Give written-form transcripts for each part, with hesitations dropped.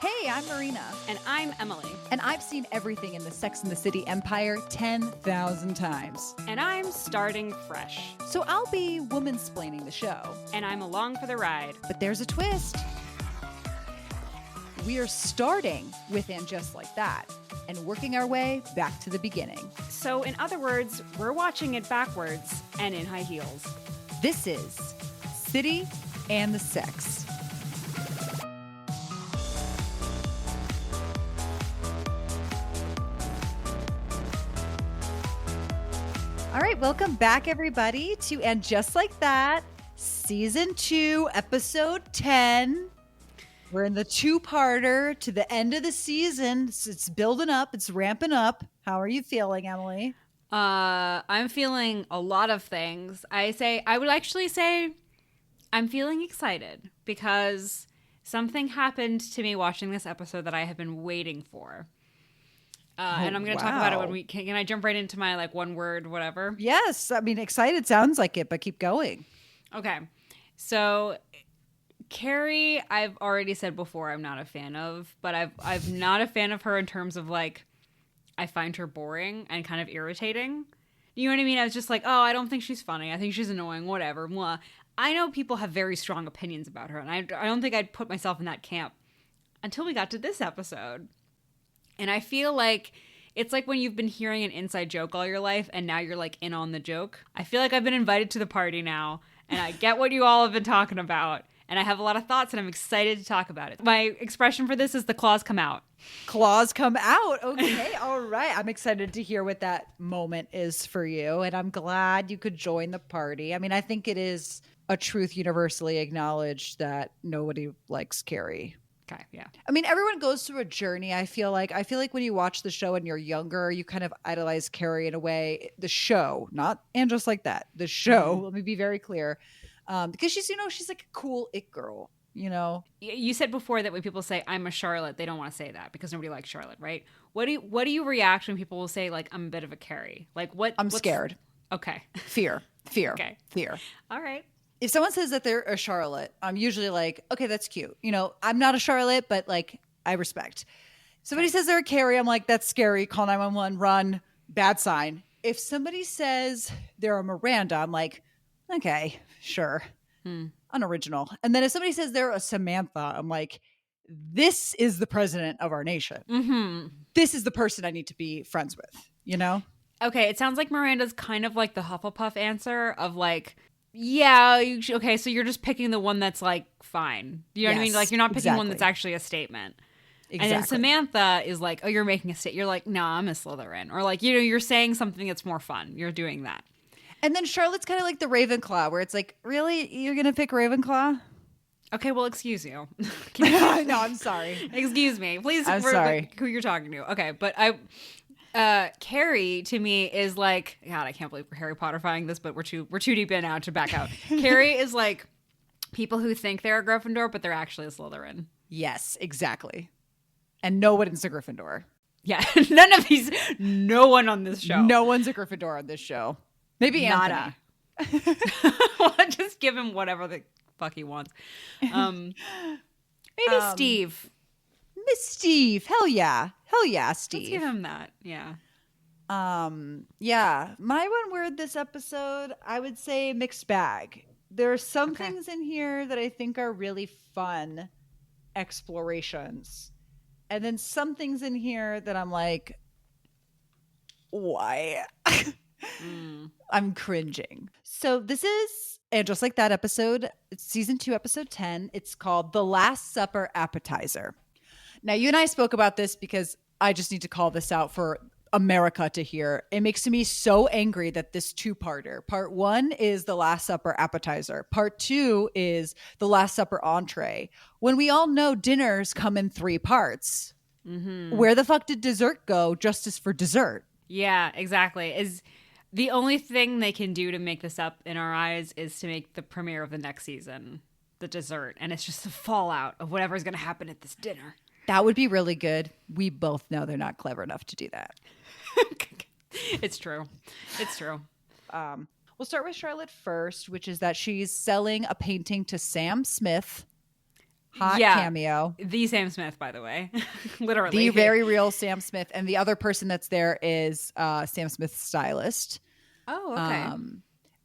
Hey, I'm Marina. And I'm Emily. And I've seen everything in the Sex and the City empire 10,000 times. And I'm starting fresh. So I'll be woman-splaining the show. And I'm along for the ride. But there's a twist. We are starting with And Just Like That and working our way back to the beginning. So in other words, we're watching it backwards and in high heels. This is City and the Sex. All right, welcome back, everybody, to And Just Like That, Season 2, Episode 10. We're in the two-parter to the end of the season. It's building up. It's ramping up. How are you feeling, Emily? I'm feeling a lot of things. I would actually say I'm feeling excited because something happened to me watching this episode that I have been waiting for. And I'm going to talk about it when we can I jump right into my one word, whatever? Yes. I mean, excited sounds like it, but keep going. Okay. So Carrie, I've already said before I'm not a fan of, but I'm not a fan of her in terms of I find her boring and kind of irritating. You know what I mean? I was just like, oh, I don't think she's funny. I think she's annoying, whatever. Blah. I know people have very strong opinions about her, and I don't think I'd put myself in that camp until we got to this episode. And I feel like it's like when you've been hearing an inside joke all your life and now you're in on the joke. I feel like I've been invited to the party now and I get what you all have been talking about. And I have a lot of thoughts and I'm excited to talk about it. My expression for this is the claws come out. Claws come out. Okay. All right. I'm excited to hear what that moment is for you. And I'm glad you could join the party. I mean, I think it is a truth universally acknowledged that nobody likes Carrie. Okay, yeah. I mean, everyone goes through a journey, I feel like. I feel like when you watch the show and you're younger, you kind of idolize Carrie in a way. The show, not And Just Like That. The show, let me be very clear. Because she's like a cool it girl, you know? You said before that when people say, I'm a Charlotte, they don't want to say that because nobody likes Charlotte, right? What do you react when people will say, I'm a bit of a Carrie? I'm scared. Okay. Fear. Okay. Fear. All right. If someone says that they're a Charlotte, I'm usually like, okay, that's cute. You know, I'm not a Charlotte, but I respect. Somebody says they're a Carrie, I'm like, that's scary. Call 911, run, bad sign. If somebody says they're a Miranda, I'm like, okay, sure. Unoriginal. And then if somebody says they're a Samantha, I'm like, this is the president of our nation. Mm-hmm. This is the person I need to be friends with, you know? Okay, it sounds like Miranda's kind of like the Hufflepuff answer of yeah, okay, so you're just picking the one that's fine. You know what I mean? You're not picking one that's actually a statement. Exactly. And then Samantha is oh, you're making a statement. You're like, no, I'm a Slytherin. Or you're saying something that's more fun. You're doing that. And then Charlotte's kind of like the Ravenclaw, where it's really? You're going to pick Ravenclaw? Okay, well, excuse you. No, I'm sorry. Excuse me. Please, I'm sorry. Who you're talking to. Okay, but Carrie to me is God, I can't believe we're Harry Potterifying this, but we're too deep in now to back out. Carrie is people who think they're a Gryffindor, but they're actually a Slytherin. Yes, exactly. And no one is a Gryffindor. Yeah, no one on this show. No one's a Gryffindor on this show. Maybe Anthony. Well, just give him whatever the fuck he wants. Maybe Steve. Miss Steve. Hell yeah, Steve. Let's give him that. Yeah. Yeah. My one word this episode, I would say mixed bag. There are some things in here that I think are really fun explorations. And then some things in here that I'm like, why? I'm cringing. So this is And Just Like That episode. It's season 2, episode 10. It's called The Last Supper Appetizer. Now, you and I spoke about this because I just need to call this out for America to hear. It makes me so angry that this two-parter. Part 1 is The Last Supper Appetizer. Part 2 is The Last Supper Entree. When we all know dinners come in 3 parts. Mm-hmm. Where the fuck did dessert go just as for dessert? Yeah, exactly. Is the only thing they can do to make this up in our eyes is to make the premiere of the next season the dessert. And it's just the fallout of whatever's going to happen at this dinner. That would be really good. We both know they're not clever enough to do that. It's true. It's true. We'll start with Charlotte first, which is that she's selling a painting to Sam Smith. hot cameo. The Sam Smith, by the way. Literally. The very real Sam Smith. And the other person that's there is Sam Smith's stylist. Oh, okay.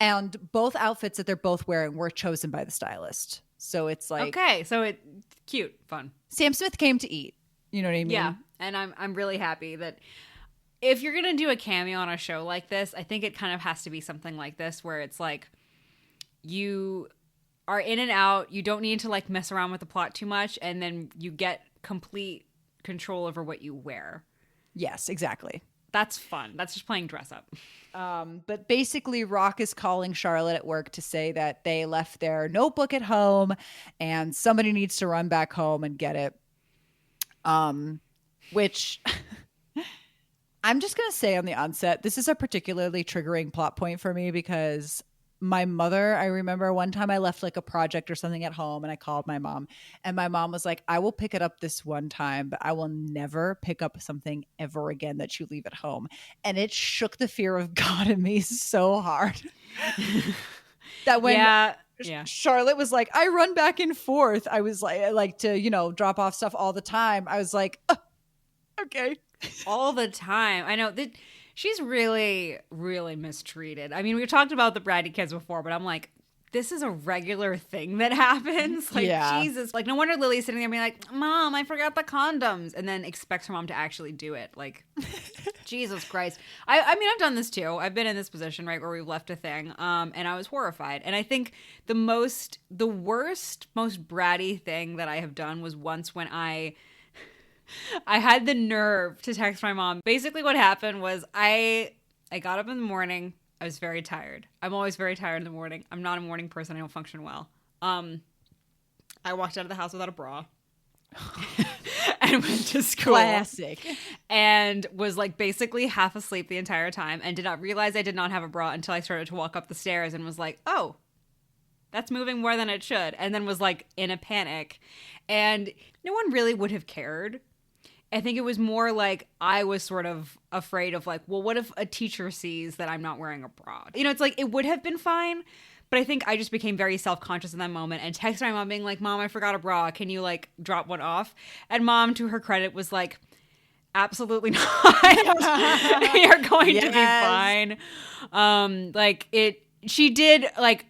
And both outfits that they're both wearing were chosen by the stylist. So it's like... Okay, so it's cute, fun. Sam Smith came to eat. You know what I mean? Yeah, and I'm really happy that if you're going to do a cameo on a show like this, I think it kind of has to be something like this where it's like you are in and out, you don't need to like mess around with the plot too much, and then you get complete control over what you wear. Yes, exactly. That's fun. That's just playing dress up. But basically, Rock is calling Charlotte at work to say that they left their notebook at home and somebody needs to run back home and get it. Which I'm just going to say on the onset, this is a particularly triggering plot point for me because my mother, I remember one time I left like a project or something at home and I called my mom and my mom was like, I will pick it up this one time, but I will never pick up something ever again that you leave at home. And it shook the fear of God in me so hard that when Charlotte was like, I run back and forth. I was like to, drop off stuff all the time. I was like, oh, okay. All the time. I know that she's really, really mistreated. I mean, we've talked about the bratty kids before, but I'm like, this is a regular thing that happens. Like, Jesus. Like, no wonder Lily's sitting there being like, Mom, I forgot the condoms. And then expects her mom to actually do it. Like, Jesus Christ. I mean, I've done this too. I've been in this position, right, where we've left a thing. And I was horrified. And I think the worst, most bratty thing that I have done was once when I had the nerve to text my mom. Basically what happened was I got up in the morning. I was very tired. I'm always very tired in the morning. I'm not a morning person. I don't function well. I walked out of the house without a bra and went to school. Classic. And was like basically half asleep the entire time and did not realize I did not have a bra until I started to walk up the stairs and was like, oh, that's moving more than it should. And then was like in a panic. And no one really would have cared. I think it was more like I was sort of afraid of like, well, what if a teacher sees that I'm not wearing a bra? It's like it would have been fine, but I think I just became very self-conscious in that moment and texted my mom being like, Mom, I forgot a bra. Can you like drop one off? And Mom, to her credit, was like, absolutely not. You're going to be fine. She did like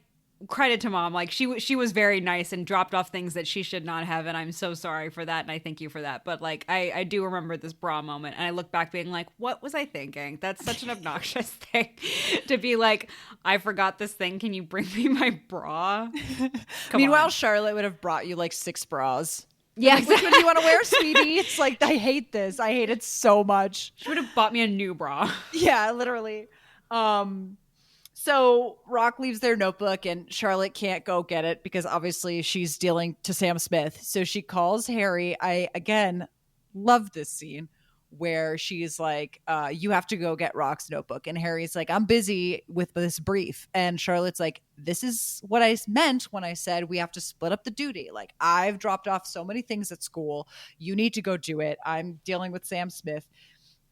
credit to Mom, like she was very nice and dropped off things that she should not have, and I'm so sorry for that and I thank you for that. But like I do remember this bra moment and I look back being like, what was I thinking? That's such an obnoxious thing to be like, I forgot this thing, can you bring me my bra? Meanwhile, Charlotte would have brought you like 6 bras. Yeah, like, which one do you want to wear, sweetie? It's like, I hate this. I hate it so much. She would have bought me a new bra. Yeah, literally. So Rock leaves their notebook and Charlotte can't go get it because obviously she's dealing to Sam Smith. So she calls Harry. I, again, love this scene where she's like, you have to go get Rock's notebook. And Harry's like, I'm busy with this brief. And Charlotte's like, this is what I meant when I said we have to split up the duty. Like, I've dropped off so many things at school. You need to go do it. I'm dealing with Sam Smith.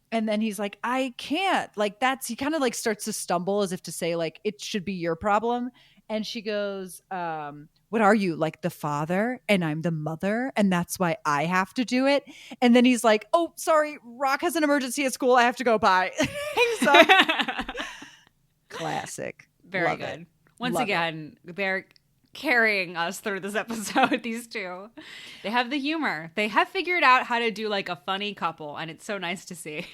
And then he's like, I can't. Like, he kind of like starts to stumble as if to say, like, it should be your problem. And she goes, what are you, like the father? And I'm the mother. And that's why I have to do it. And then he's like, oh, sorry, Rock has an emergency at school. I have to go by. Hangs up. Classic. Very Love good. It. Once Love again, they're carrying us through this episode. These two, they have the humor. They have figured out how to do like a funny couple, and it's so nice to see.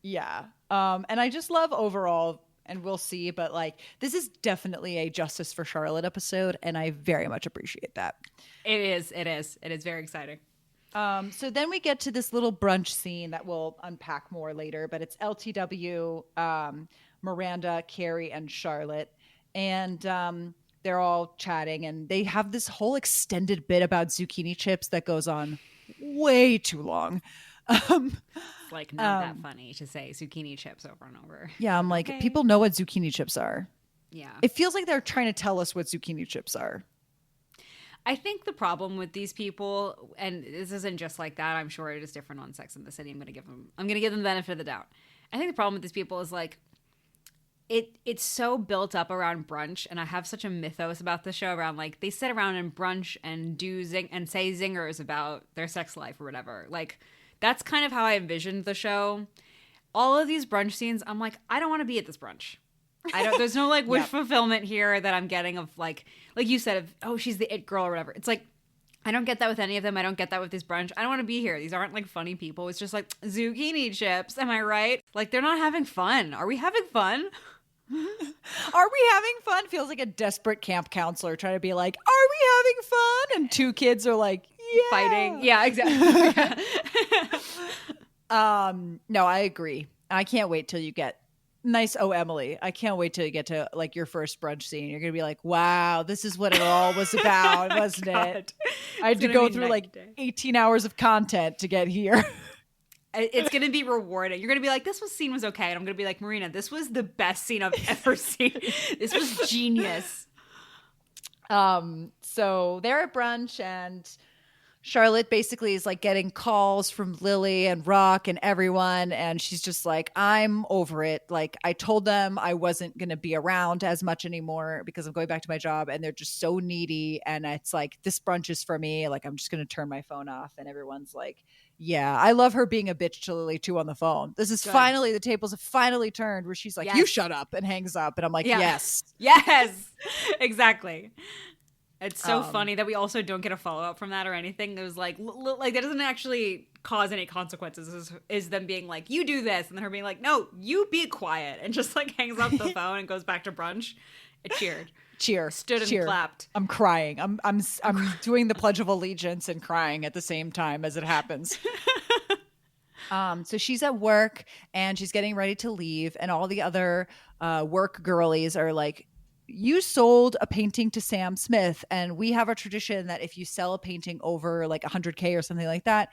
Yeah. And I just love overall, and we'll see, but like this is definitely a Justice for Charlotte episode, and I very much appreciate that. It is very exciting. So then we get to this little brunch scene that we'll unpack more later, but it's LTW, Miranda, Carrie, and Charlotte, and they're all chatting, and they have this whole extended bit about zucchini chips that goes on way too long. It's like not that funny to say zucchini chips over and over. Yeah, I'm like, people know what zucchini chips are. Yeah. It feels like they're trying to tell us what zucchini chips are. I think the problem with these people, and this isn't just like that, I'm sure it is different on Sex and the City. I'm gonna give them the benefit of the doubt. I think the problem with these people is like, it's so built up around brunch, and I have such a mythos about the show around like they sit around and brunch and say zingers about their sex life or whatever. Like that's kind of how I envisioned the show. All of these brunch scenes, I'm like, I don't want to be at this brunch. There's no like wish fulfillment here that I'm getting of like you said, of, oh, she's the it girl or whatever. It's like, I don't get that with any of them. I don't get that with this brunch. I don't want to be here. These aren't like funny people. It's just like zucchini chips. Am I right? Like they're not having fun. Are we having fun? Are we having fun? Feels like a desperate camp counselor trying to be like, are we having fun? And two kids are like, yeah. Fighting. Yeah, exactly. No, I agree. I can't wait till you get nice. Oh, Emily, I can't wait till you get to like your first brunch scene. You're going to be like, wow, this is what it all was about, wasn't it? I had to go through like 18 hours of content to get here. It's going to be rewarding. You're going to be like, this scene was okay. And I'm going to be like, Marina, this was the best scene I've ever seen. This was genius. So they're at brunch and Charlotte basically is like getting calls from Lily and Rock and everyone. And she's just like, I'm over it. Like I told them I wasn't going to be around as much anymore because I'm going back to my job and they're just so needy. And it's like, this brunch is for me. Like, I'm just going to turn my phone off. And everyone's like, yeah, I love her being a bitch to Lily too on the phone. This is finally, the tables have finally turned where she's like, you shut up, and hangs up. And I'm like, yes. Yes, exactly. It's so funny that we also don't get a follow-up from that or anything. It was like that doesn't actually cause any consequences. Is them being like, you do this, and then her being like, no, you be quiet, and just like hangs up the phone and goes back to brunch. It cheered. Stood and clapped. I'm crying. I'm doing the Pledge of Allegiance and crying at the same time as it happens. So she's at work and she's getting ready to leave, and all the other work girlies are like, you sold a painting to Sam Smith, and we have a tradition that if you sell a painting over like 100K or something like that,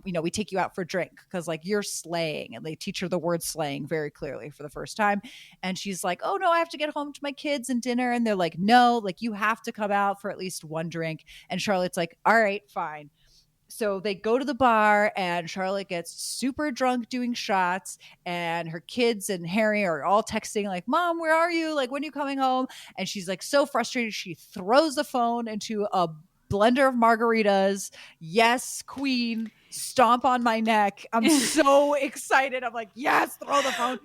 we take you out for a drink because like you're slaying. And they teach her the word slaying very clearly for the first time. And she's like, oh no, I have to get home to my kids and dinner. And they're like, no, like you have to come out for at least one drink. And Charlotte's like, all right, fine. So they go to the bar and Charlotte gets super drunk doing shots, and her kids and Harry are all texting like, Mom, where are you? Like, when are you coming home? And she's like so frustrated. She throws the phone into a blender of margaritas. Yes, queen, stomp on my neck. I'm so excited. I'm like, yes, throw the phone.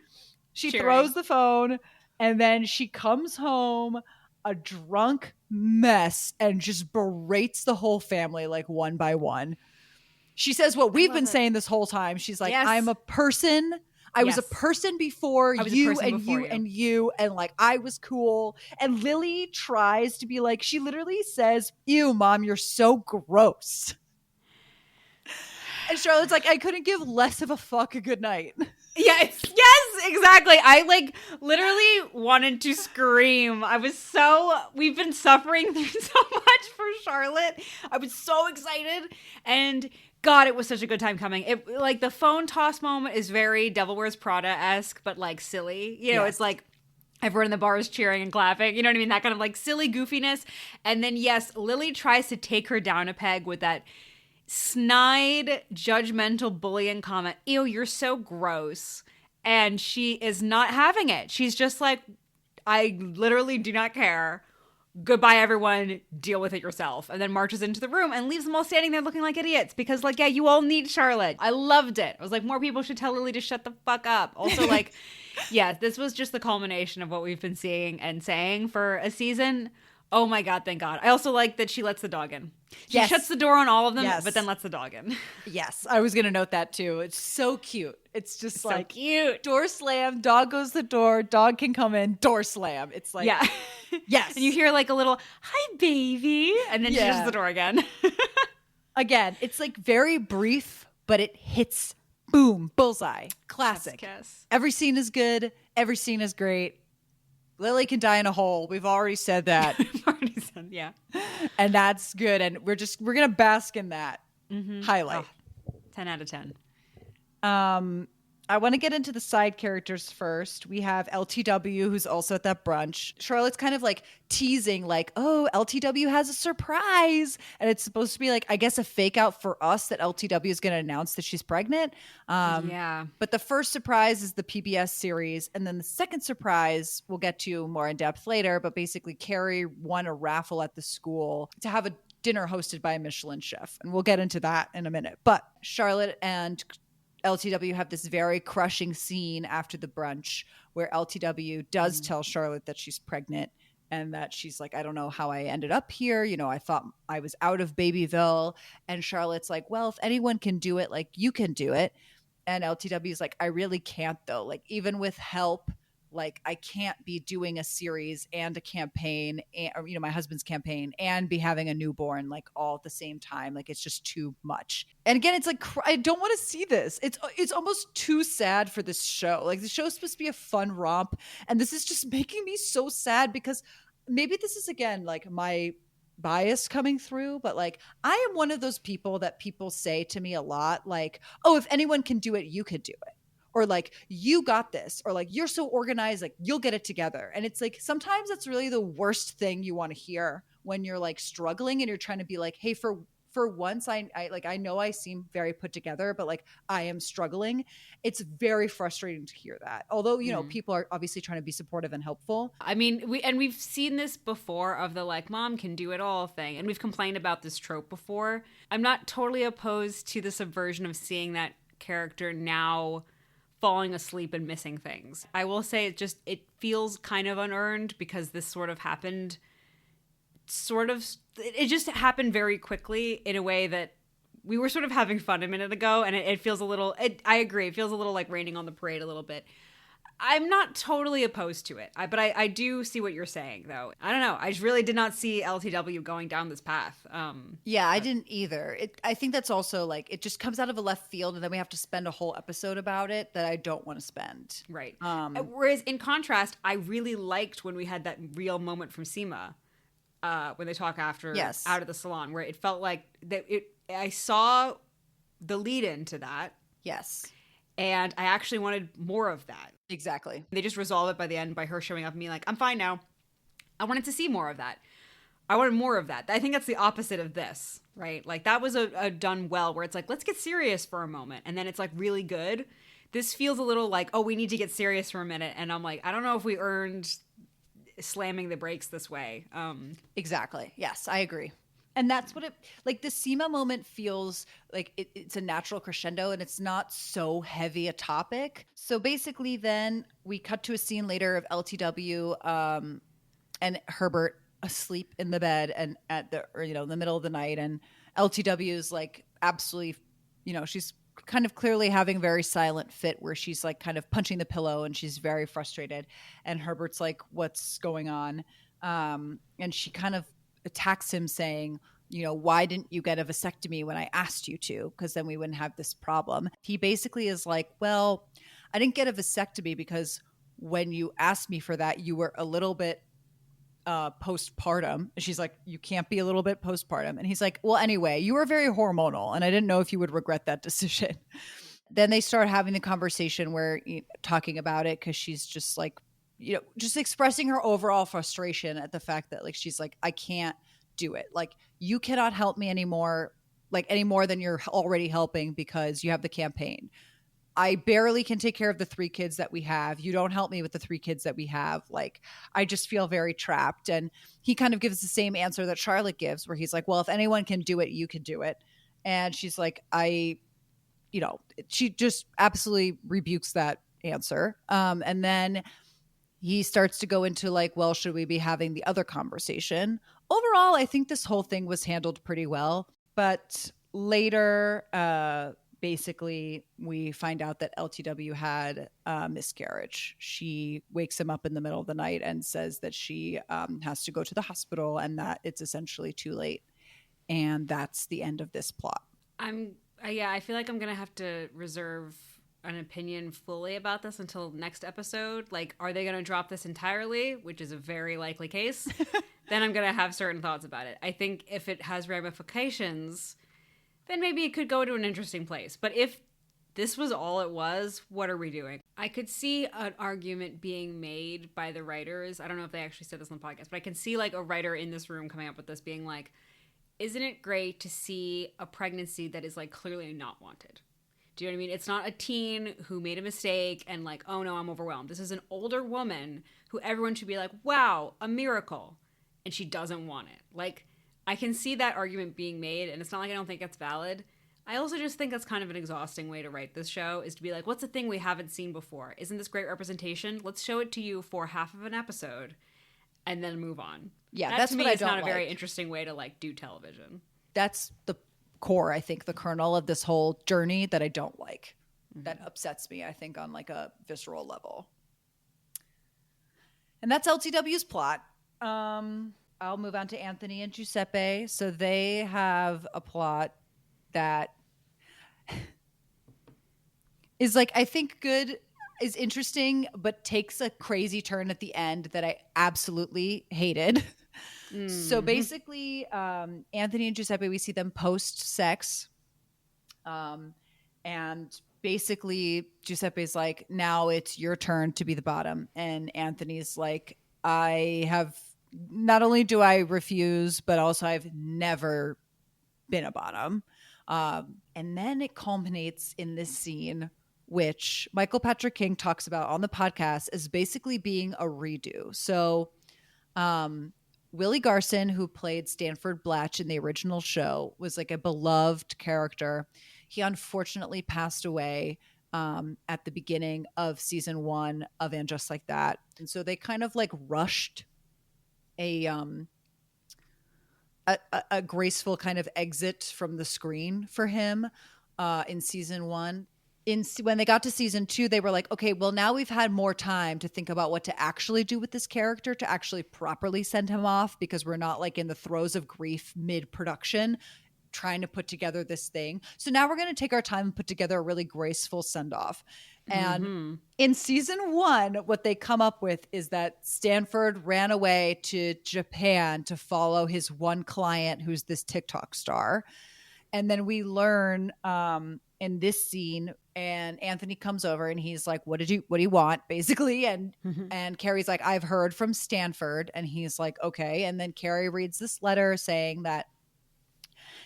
She throws the phone, and then she comes home a drunk mess and just berates the whole family like one by one. She says what we've been saying this whole time. She's like, I'm a person. I was a person before you and you and you, and like I was cool. And Lily tries to be like, she literally says, ew, Mom, you're so gross. And Charlotte's like, I couldn't give less of a fuck a good night. Yes, exactly. I like literally wanted to scream. We've been suffering through so much for Charlotte. I was so excited, and God, it was such a good time coming. It like the phone toss moment is very Devil Wears Prada-esque, but like silly. It's like everyone in the bar is cheering and clapping. You know what I mean? That kind of like silly goofiness. And then yes, Lily tries to take her down a peg with that snide, judgmental, bullying comment. Ew, you're so gross. And she is not having it. She's just like, I literally do not care. Goodbye, everyone. Deal with it yourself. And then marches into the room and leaves them all standing there looking like idiots because, like, yeah, you all need Charlotte. I loved it. I was like, more people should tell Lily to shut the fuck up. Also, like, yeah, this was just the culmination of what we've been seeing and saying for a season. Oh my God, thank God. I also like that she lets the dog in. She shuts the door on all of them, but then lets the dog in. Yes, I was going to note that too. It's so cute. It's just so like cute. Door slam, dog goes the door, dog can come in, door slam. It's like, yes. And you hear like a little, hi, baby. And then she shuts the door again. Again, it's like very brief, but it hits, boom, bullseye. Classic. Kiss. Every scene is good. Every scene is great. Lily can die in a hole. We've already said that. Yeah. And that's good. And we're going to bask in that highlight. Oh, 10 out of 10. I want to get into the side characters first. We have LTW, who's also at that brunch. Charlotte's kind of like teasing, like, oh, LTW has a surprise. And it's supposed to be like, I guess, a fake out for us that LTW is going to announce that she's pregnant. Yeah. But the first surprise is the PBS series. And then the second surprise, we'll get to more in depth later. But basically, Carrie won a raffle at the school to have a dinner hosted by a Michelin chef. And we'll get into that in a minute. But Charlotte and LTW have this very crushing scene after the brunch where LTW does tell Charlotte that she's pregnant and that she's like, I don't know how I ended up here. You know, I thought I was out of Babyville. And Charlotte's like, well, if anyone can do it, like you can do it. And LTW is like, I really can't though. Like even with help, like I can't be doing a series and a campaign and, or, you know, my husband's campaign and be having a newborn like all at the same time. Like it's just too much. And again, it's like, I don't want to see this. It's almost too sad for this show. Like the show's supposed to be a fun romp. And this is just making me so sad because maybe this is again, like my bias coming through, but like I am one of those people that people say to me a lot, like, oh, if anyone can do it, you could do it. Or like, you got this, or like, you're so organized, like you'll get it together. And it's like, sometimes that's really the worst thing you want to hear when you're like struggling and you're trying to be like, hey, for once, I like, I know I seem very put together, but like I am struggling. It's very frustrating to hear that. Although, you know, people are obviously trying to be supportive and helpful. I mean, we've seen this before of the like mom can do it all thing. And we've complained about this trope before. I'm not totally opposed to the subversion of seeing that character now falling asleep and missing things. I will say it feels kind of unearned because this sort of happened it just happened very quickly in a way that we were sort of having fun a minute ago, and it feels a little, I agree, it feels a little like raining on the parade a little bit. I'm not totally opposed to it, but I do see what you're saying, though. I don't know. I just really did not see LTW going down this path. Yeah, I didn't either. I think that's also like, it just comes out of a left field, and then we have to spend a whole episode about it that I don't want to spend. Right. Whereas in contrast, I really liked when we had that real moment from Seema when they talk after out of the salon, where it felt like that. I saw the lead into that. Yes. And I actually wanted more of that. Exactly. They just resolve it by the end by her showing up and being like, I'm fine now. I wanted to see more of that. I wanted more of that. I think that's the opposite of this, right? Like that was a done well where it's like, let's get serious for a moment. And then it's like really good. This feels a little like, oh, we need to get serious for a minute. And I'm like, I don't know if we earned slamming the brakes this way. Exactly. Yes, I agree. And that's what like the Seema moment feels like it's a natural crescendo and it's not so heavy a topic. So basically then we cut to a scene later of LTW and Herbert asleep in the bed and in the middle of the night. And LTW is like absolutely, she's kind of clearly having a very silent fit where she's like kind of punching the pillow and she's very frustrated. And Herbert's like, what's going on? And she kind of attacks him saying, why didn't you get a vasectomy when I asked you to? Because then we wouldn't have this problem. He basically is like, well, I didn't get a vasectomy because when you asked me for that, you were a little bit postpartum. She's like, you can't be a little bit postpartum. And he's like, well, anyway, you were very hormonal and I didn't know if you would regret that decision. Then they start having the conversation where talking about it because she's just like, just expressing her overall frustration at the fact that like, she's like, I can't do it. Like you cannot help me anymore, like any more than you're already helping because you have the campaign. I barely can take care of the 3 kids that we have. You don't help me with the 3 kids that we have. Like, I just feel very trapped. And he kind of gives the same answer that Charlotte gives, where he's like, well, if anyone can do it, you can do it. And she's like, she just absolutely rebukes that answer. And then he starts to go into like, well, should we be having the other conversation? Overall, I think this whole thing was handled pretty well. But later, basically, we find out that LTW had a miscarriage. She wakes him up in the middle of the night and says that she has to go to the hospital and that it's essentially too late. And that's the end of this plot. I feel like I'm going to have to reserve an opinion fully about this until next episode. Like, are they going to drop this entirely, which is a very likely case? Then I'm going to have certain thoughts about it. I think if it has ramifications, then maybe it could go to an interesting place. But if this was all it was, what are we doing? I could see an argument being made by the writers. I don't know if they actually said this on the podcast, but I can see like a writer in this room coming up with this being like, isn't it great to see a pregnancy that is like clearly not wanted? Do you know what I mean? It's not a teen who made a mistake and like, oh no, I'm overwhelmed. This is an older woman who everyone should be like, wow, a miracle. And she doesn't want it. Like, I can see that argument being made, and it's not like I don't think it's valid. I also just think that's kind of an exhausting way to write this show, is to be like, what's the thing we haven't seen before? Isn't this great representation? Let's show it to you for half of an episode and then move on. Yeah, that's to me, what I it's don't not a like. very interesting way to like do television. That's the core, I think, the kernel of this whole journey that I don't like. That upsets me, I think, on like a visceral level. And that's LTW's plot. I'll move on to Anthony and Giuseppe. So they have a plot that is like, I think good, is interesting, but takes a crazy turn at the end that I absolutely hated. So basically, Anthony and Giuseppe, we see them post-sex. And basically, Giuseppe's like, now it's your turn to be the bottom. And Anthony's like, I have, not only do I refuse, but also I've never been a bottom. And then it culminates in this scene, which Michael Patrick King talks about on the podcast as basically being a redo. So Willie Garson, who played Stanford Blatch in the original show, was like a beloved character. He unfortunately passed away at the beginning of season 1 of And Just Like That. And so they kind of like rushed a graceful kind of exit from the screen for him in season 1. When they got to season 2, they were like, okay, well, now we've had more time to think about what to actually do with this character, to actually properly send him off, because we're not like in the throes of grief mid-production trying to put together this thing. So now we're going to take our time and put together a really graceful send-off. And in season 1, what they come up with is that Stanford ran away to Japan to follow his one client, who's this TikTok star. And then we learn in this scene, and Anthony comes over and he's like, what do you want, basically? And Carrie's like, I've heard from Stanford. And he's like, okay. And then Carrie reads this letter saying that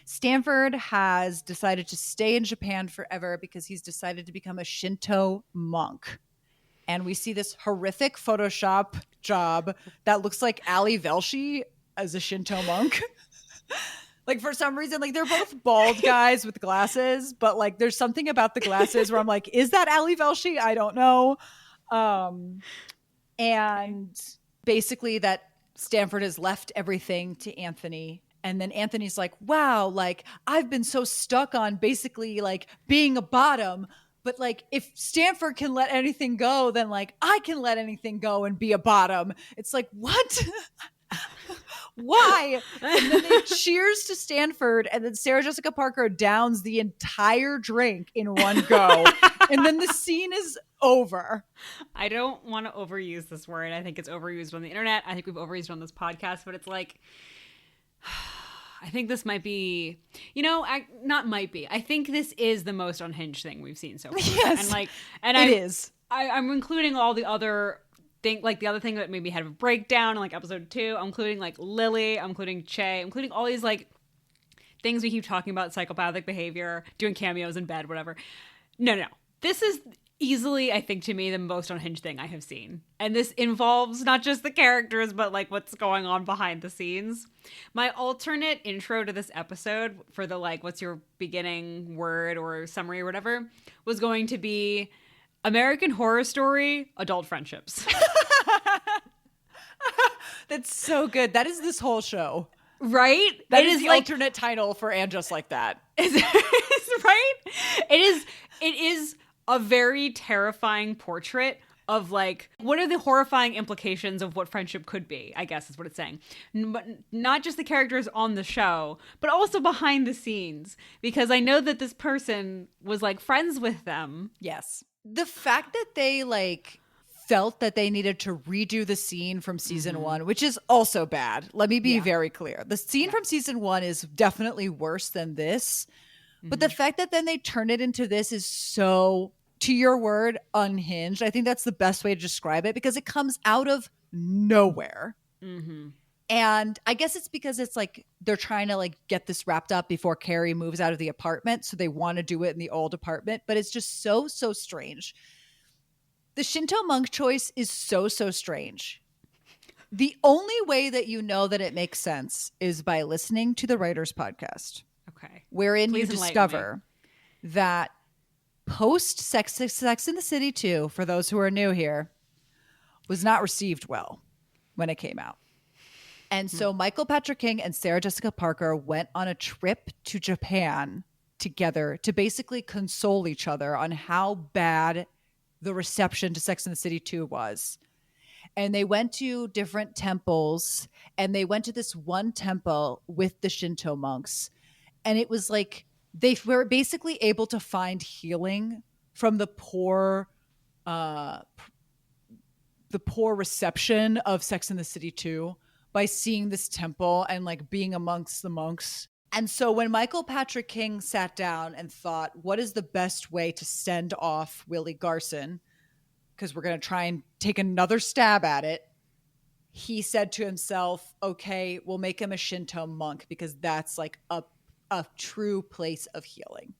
Stanford has decided to stay in Japan forever because he's decided to become a Shinto monk. And we see this horrific Photoshop job that looks like Ali Velshi as a Shinto monk. Like, for some reason, like, they're both bald guys with glasses, but like there's something about the glasses where I'm like, is that Ali Velshi? I don't know. And basically that Stanford has left everything to Anthony. And then Anthony's like, wow, like I've been so stuck on basically like being a bottom, but like if Stanford can let anything go, then like I can let anything go and be a bottom. It's like, what? Why? And then they cheers to Stanford, and then Sarah Jessica Parker downs the entire drink in one go. And then the scene is over. I don't want to overuse this word. I think it's overused on the internet. I think we've overused it on this podcast, but it's like, I think this might be, not might be. I think this is the most unhinged thing we've seen so far. Yes, and it is. I'm including all the other like the other thing that maybe had a breakdown in like episode 2. I'm including like Lily, I'm including Che, I'm including all these like things we keep talking about, psychopathic behavior, doing cameos in bed, whatever. No. This is easily, I think, to me, the most unhinged thing I have seen. And this involves not just the characters, but like what's going on behind the scenes. My alternate intro to this episode for the like, what's your beginning word or summary or whatever, was going to be American Horror Story, adult friendships. That's so good. That is this whole show. Right? That is the alternate title for And Just Like That. Right? It is a very terrifying portrait of like, what are the horrifying implications of what friendship could be, I guess is what it's saying. But not just the characters on the show, but also behind the scenes. Because I know that this person was like friends with them. Yes. The fact that they like felt that they needed to redo the scene from season 1, which is also bad. Let me be very clear. The scene from season 1 is definitely worse than this. But the fact that then they turn it into this is so, to your word, unhinged. I think that's the best way to describe it because it comes out of nowhere. Mm-hmm. And I guess it's because it's like they're trying to like get this wrapped up before Carrie moves out of the apartment. So they want to do it in the old apartment, but it's just so, so strange. The Shinto monk choice is so, so strange. The only way that you know that it makes sense is by listening to the Writers Podcast. Okay. Wherein Please you enlighten discover that post Sex in the City 2, for those who are new here, was not received well when it came out. And so Michael Patrick King and Sarah Jessica Parker went on a trip to Japan together to basically console each other on how bad the reception to Sex and the City 2 was. And they went to different temples, and they went to this one temple with the Shinto monks. And it was like they were basically able to find healing from the poor reception of Sex and the City 2 by seeing this temple and like being amongst the monks. And so when Michael Patrick King sat down and thought, what is the best way to send off Willie Garson? Because we're going to try and take another stab at it. He said to himself, okay, we'll make him a Shinto monk because that's like a true place of healing.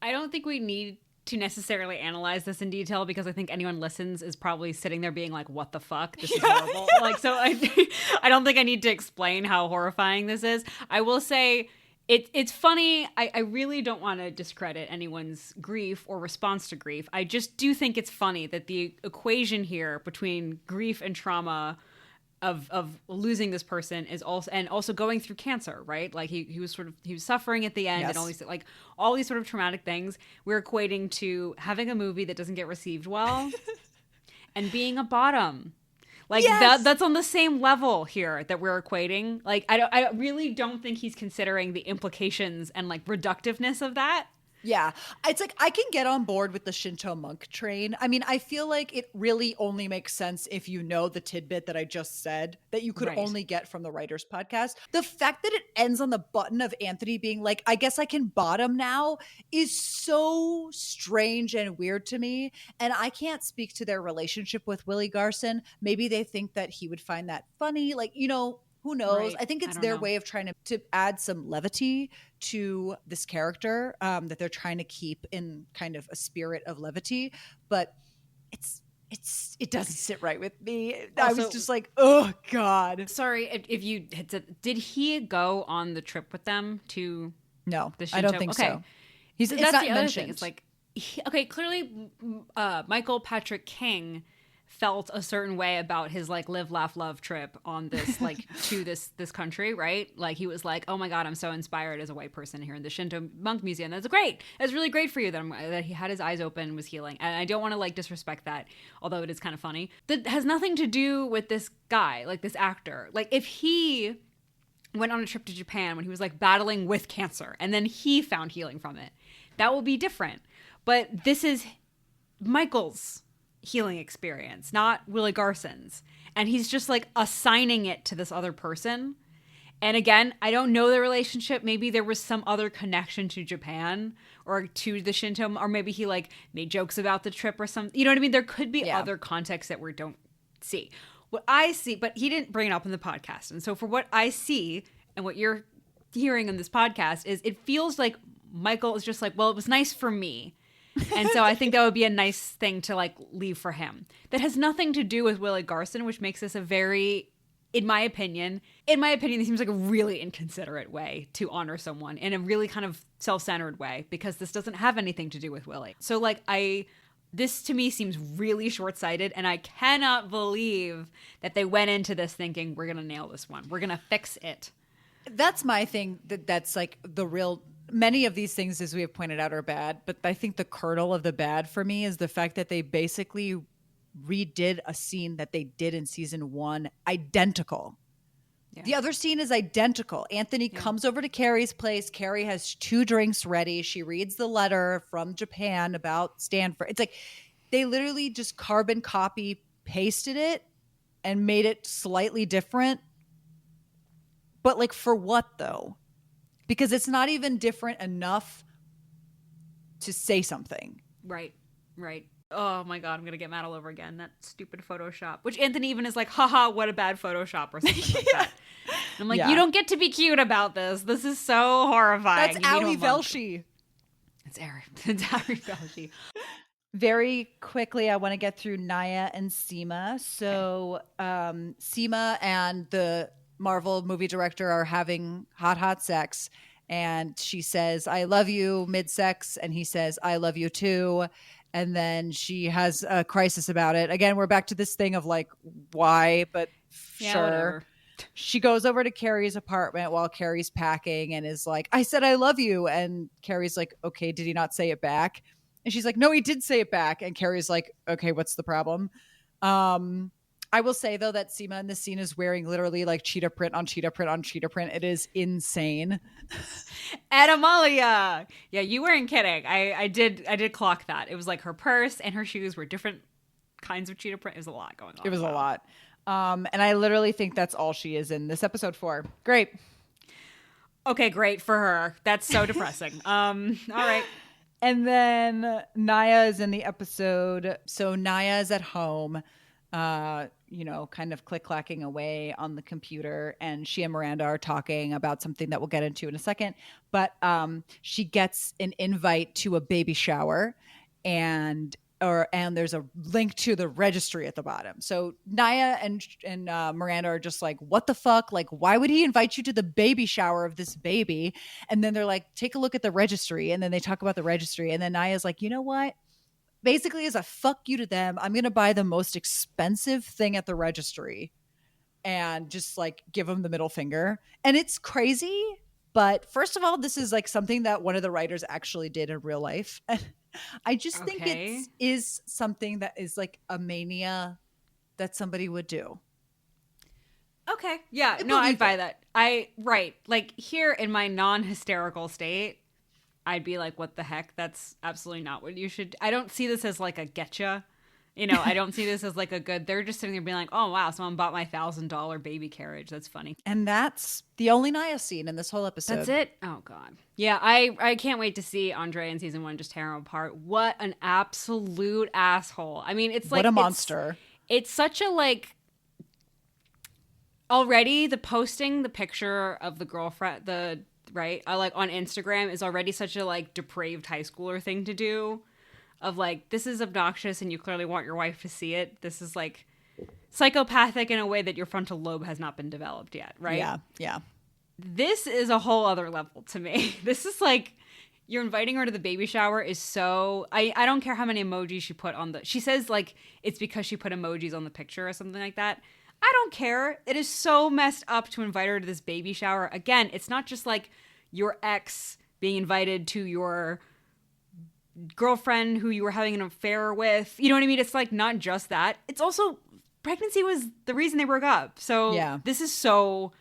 I don't think we need to necessarily analyze this in detail because I think anyone listens is probably sitting there being like, what the fuck? This is horrible. Like, so I don't think I need to explain how horrifying this is. I will say it's funny. I really don't want to discredit anyone's grief or response to grief. I just do think it's funny that the equation here between grief and trauma of losing this person is also going through cancer, right? Like he was suffering at the end, yes. And all these sort of traumatic things we're equating to having a movie that doesn't get received well and being a bottom. Like yes. that's on the same level here that we're equating. Like I really don't think he's considering the implications and like reductiveness of that. Yeah. It's like I can get on board with the Shinto monk train. I mean, I feel like it really only makes sense if you know the tidbit that I just said that you could only get from the Writers Podcast. The fact that it ends on the button of Anthony being like, I guess I can bottom now is so strange and weird to me. And I can't speak to their relationship with Willie Garson. Maybe they think that he would find that funny. Like, you know, who knows? Right. I think it's their way of trying to add some levity to this character that they're trying to keep in kind of a spirit of levity. But it doesn't sit right with me. Also, I was just like, oh God. Sorry, if you had said, did he go on the trip with them to No, the Shinto? I don't think so. It's that's not the other mentioned. thing. It's like, clearly Michael Patrick King felt a certain way about his like live, laugh, love trip on this like to this country, right? Like he was like, oh my God, I'm so inspired as a white person here in the Shinto monk museum. That's great. That's really great for you that he had his eyes open and was healing. And I don't want to like disrespect that, although it is kind of funny. That has nothing to do with this guy, like this actor. Like if he went on a trip to Japan when he was like battling with cancer and then he found healing from it, that will be different. But this is Michael's healing experience, not Willie Garson's. And he's just like assigning it to this other person. And again, I don't know the relationship. Maybe there was some other connection to Japan or to the Shinto, or maybe he like made jokes about the trip or something. You know what I mean? There could be other contexts that we don't see. What I see, but he didn't bring it up in the podcast. And so for what I see and what you're hearing in this podcast is it feels like Michael is just like, well, it was nice for me. And so I think that would be a nice thing to like leave for him. That has nothing to do with Willie Garson, which makes this a very, in my opinion, this seems like a really inconsiderate way to honor someone in a really kind of self-centered way because this doesn't have anything to do with Willie. So like this to me seems really short-sighted and I cannot believe that they went into this thinking we're going to nail this one. We're going to fix it. That's my thing. That's like the real. Many of these things, as we have pointed out, are bad. But I think the kernel of the bad for me is the fact that they basically redid a scene that they did in season 1 identical. Yeah. The other scene is identical. Anthony comes over to Carrie's place. Carrie has 2 drinks ready. She reads the letter from Japan about Stanford. It's like they literally just carbon copy pasted it and made it slightly different. But like for what though? because it's not even different enough to say something. Right. Oh my God, I'm going to get mad all over again. That stupid Photoshop, which Anthony even is like, haha, what a bad Photoshop or something like that. And I'm like, you don't get to be cute about this. This is so horrifying. That's Ali Velshi. It's Ali Velshi. Very quickly, I want to get through Naya and Seema. So Seema and the Marvel movie director are having hot sex. And she says, I love you mid-sex. And he says, I love you too. And then she has a crisis about it. Again, we're back to this thing of like, why? But sure. Whatever. She goes over to Carrie's apartment while Carrie's packing and is like, I said I love you. And Carrie's like, okay, did he not say it back? And she's like, no, he did say it back. And Carrie's like, okay, what's the problem? I will say, though, that Seema in this scene is wearing literally like cheetah print on cheetah print on cheetah print. It is insane. Animalia. Yeah, you weren't kidding. I did clock that. It was like her purse and her shoes were different kinds of cheetah print. It was a lot going on. It was a lot. And I literally think that's all she is in this episode 4. Great. Okay, great for her. That's so depressing. All right. And then Naya is in the episode. So Naya is at home, kind of click-clacking away on the computer. And she and Miranda are talking about something that we'll get into in a second. But she gets an invite to a baby shower and there's a link to the registry at the bottom. So Naya and Miranda are just like, what the fuck? Like, why would he invite you to the baby shower of this baby? And then they're like, take a look at the registry. And then they talk about the registry. And then Naya's like, you know what? Basically, as a fuck you to them, I'm going to buy the most expensive thing at the registry and just like give them the middle finger. And it's crazy. But first of all, this is like something that one of the writers actually did in real life. I just think it is something that is like a mania that somebody would do. Okay. Yeah. No, I buy that. Like here in my non-hysterical state, I'd be like, what the heck? That's absolutely not what you should. I don't see this as like a getcha. I don't see this as like a good. They're just sitting there being like, oh, wow, someone bought my $1,000 baby carriage. That's funny. And that's the only Naya scene in this whole episode. That's it? Oh, God. Yeah, I can't wait to see Andre in season 1 just tear him apart. What an absolute asshole. I mean, it's like. What a monster. It's such a like. Already the posting the picture of the girlfriend, like on Instagram is already such a like depraved high schooler thing to do. Of like, this is obnoxious and you clearly want your wife to see it. This is like psychopathic in a way that your frontal lobe has not been developed yet, right? Yeah. This is a whole other level to me. This is like, you're inviting her to the baby shower is so... I don't care how many emojis she put on the... She says like, it's because she put emojis on the picture or something like that. I don't care. It is so messed up to invite her to this baby shower. Again, it's not just like your ex being invited to your girlfriend who you were having an affair with. You know what I mean? It's like not just that. It's also pregnancy was the reason they broke up. So yeah. This is so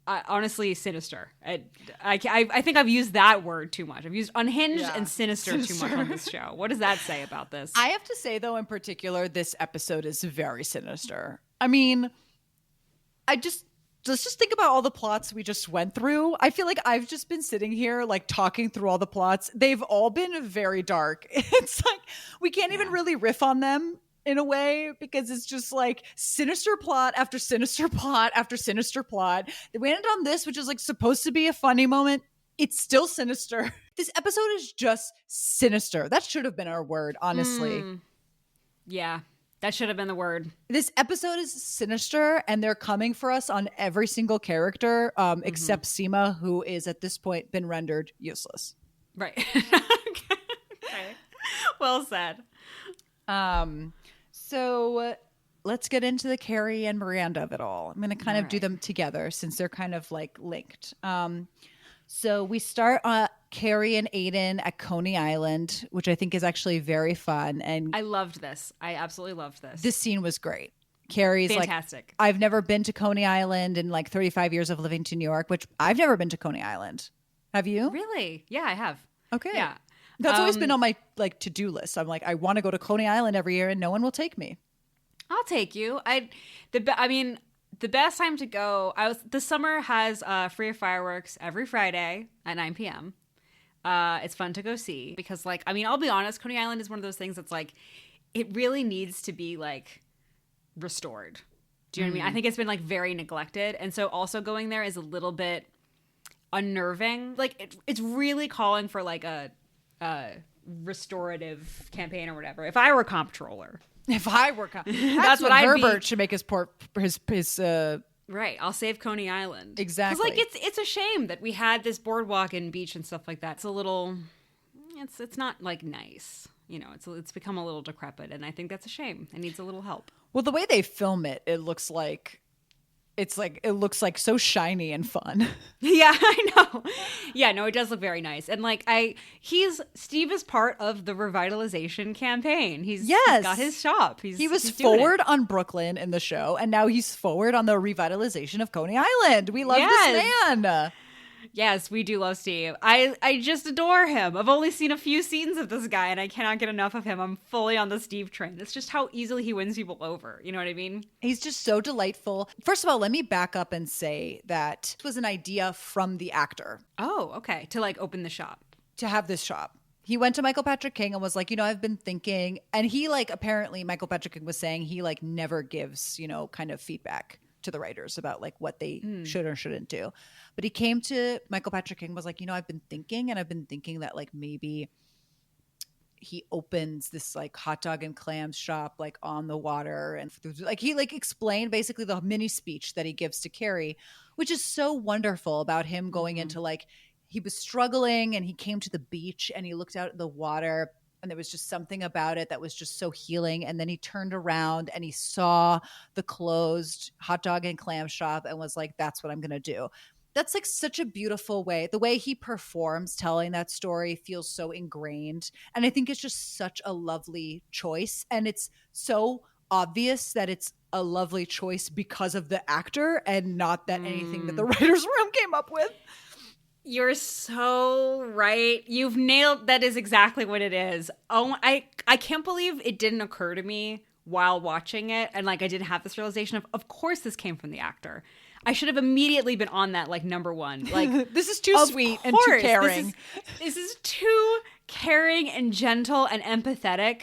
honestly sinister. I think I've used that word too much. I've used unhinged and sinister too much on this show. What does that say about this? I have to say though, in particular, this episode is very sinister. I mean, let's just think about all the plots we just went through. I feel like I've just been sitting here like talking through all the plots. They've all been very dark. It's like we can't even really riff on them in a way because it's just like sinister plot after sinister plot after sinister plot. We ended on this, which is like supposed to be a funny moment. It's still sinister. This episode is just sinister. That should have been our word, honestly. Yeah. That should have been the word. This episode is sinister, and they're coming for us on every single character, except Seema, who is at this point been rendered useless. Right. Okay. Well said. So let's get into the Carrie and Miranda of it all. I'm going to kind of do them together since they're kind of like linked. So we start Carrie and Aiden at Coney Island, which I think is actually very fun. And I loved this. I absolutely loved this. This scene was great. Carrie's fantastic. Like, I've never been to Coney Island in like 35 years of living to New York, which I've never been to Coney Island. Have you? Really? Yeah, I have. Okay. Yeah. That's always been on my like to-do list. I'm like, I want to go to Coney Island every year and no one will take me. I'll take you. The best time to go, the summer has free fireworks every Friday at 9 p.m. It's fun to go see because, like, I mean, I'll be honest, Coney Island is one of those things that's like, it really needs to be like restored. Do you know what I mean? I think it's been like very neglected. And so also going there is a little bit unnerving. Like it's really calling for like a restorative campaign or whatever. If I were comptroller. That's what Herbert should make his right. I'll save Coney Island. Exactly. Because like it's a shame that we had this boardwalk and beach and stuff like that. It's a little, it's not like nice. You know, it's become a little decrepit, and I think that's a shame. It needs a little help. Well, the way they film it, it looks like so shiny and fun. Yeah, I know. Yeah, no, it does look very nice. And like Steve is part of the revitalization campaign. He's got his shop. He was forward on Brooklyn in the show, and now he's forward on the revitalization of Coney Island. We love this man. Yes, we do love Steve. I just adore him. I've only seen a few scenes of this guy, and I cannot get enough of him. I'm fully on the Steve train. It's just how easily he wins people over. You know what I mean? He's just so delightful. First of all, let me back up and say that this was an idea from the actor. Oh, okay. To like open the shop. To have this shop. He went to Michael Patrick King and was like, I've been thinking. And he like, apparently Michael Patrick King was saying he like never gives, kind of feedback to the writers about like what they should or shouldn't do. But he came to Michael Patrick King, was like, I've been thinking that like maybe he opens this like hot dog and clams shop like on the water. And like he like explained basically the mini speech that he gives to Carrie, which is so wonderful about him going into like, he was struggling and he came to the beach and he looked out at the water. And there was just something about it that was just so healing. And then he turned around and he saw the closed hot dog and clam shop and was like, that's what I'm going to do. That's like such a beautiful way. The way he performs telling that story feels so ingrained. And I think it's just such a lovely choice. And it's so obvious that it's a lovely choice because of the actor and not that anything that the writer's room came up with. You're so right. You've nailed that is exactly what it is. Oh, I can't believe it didn't occur to me while watching it. And like I didn't have this realization of course this came from the actor. I should have immediately been on that like number one. Like this is too sweet and too caring. This is too caring and gentle and empathetic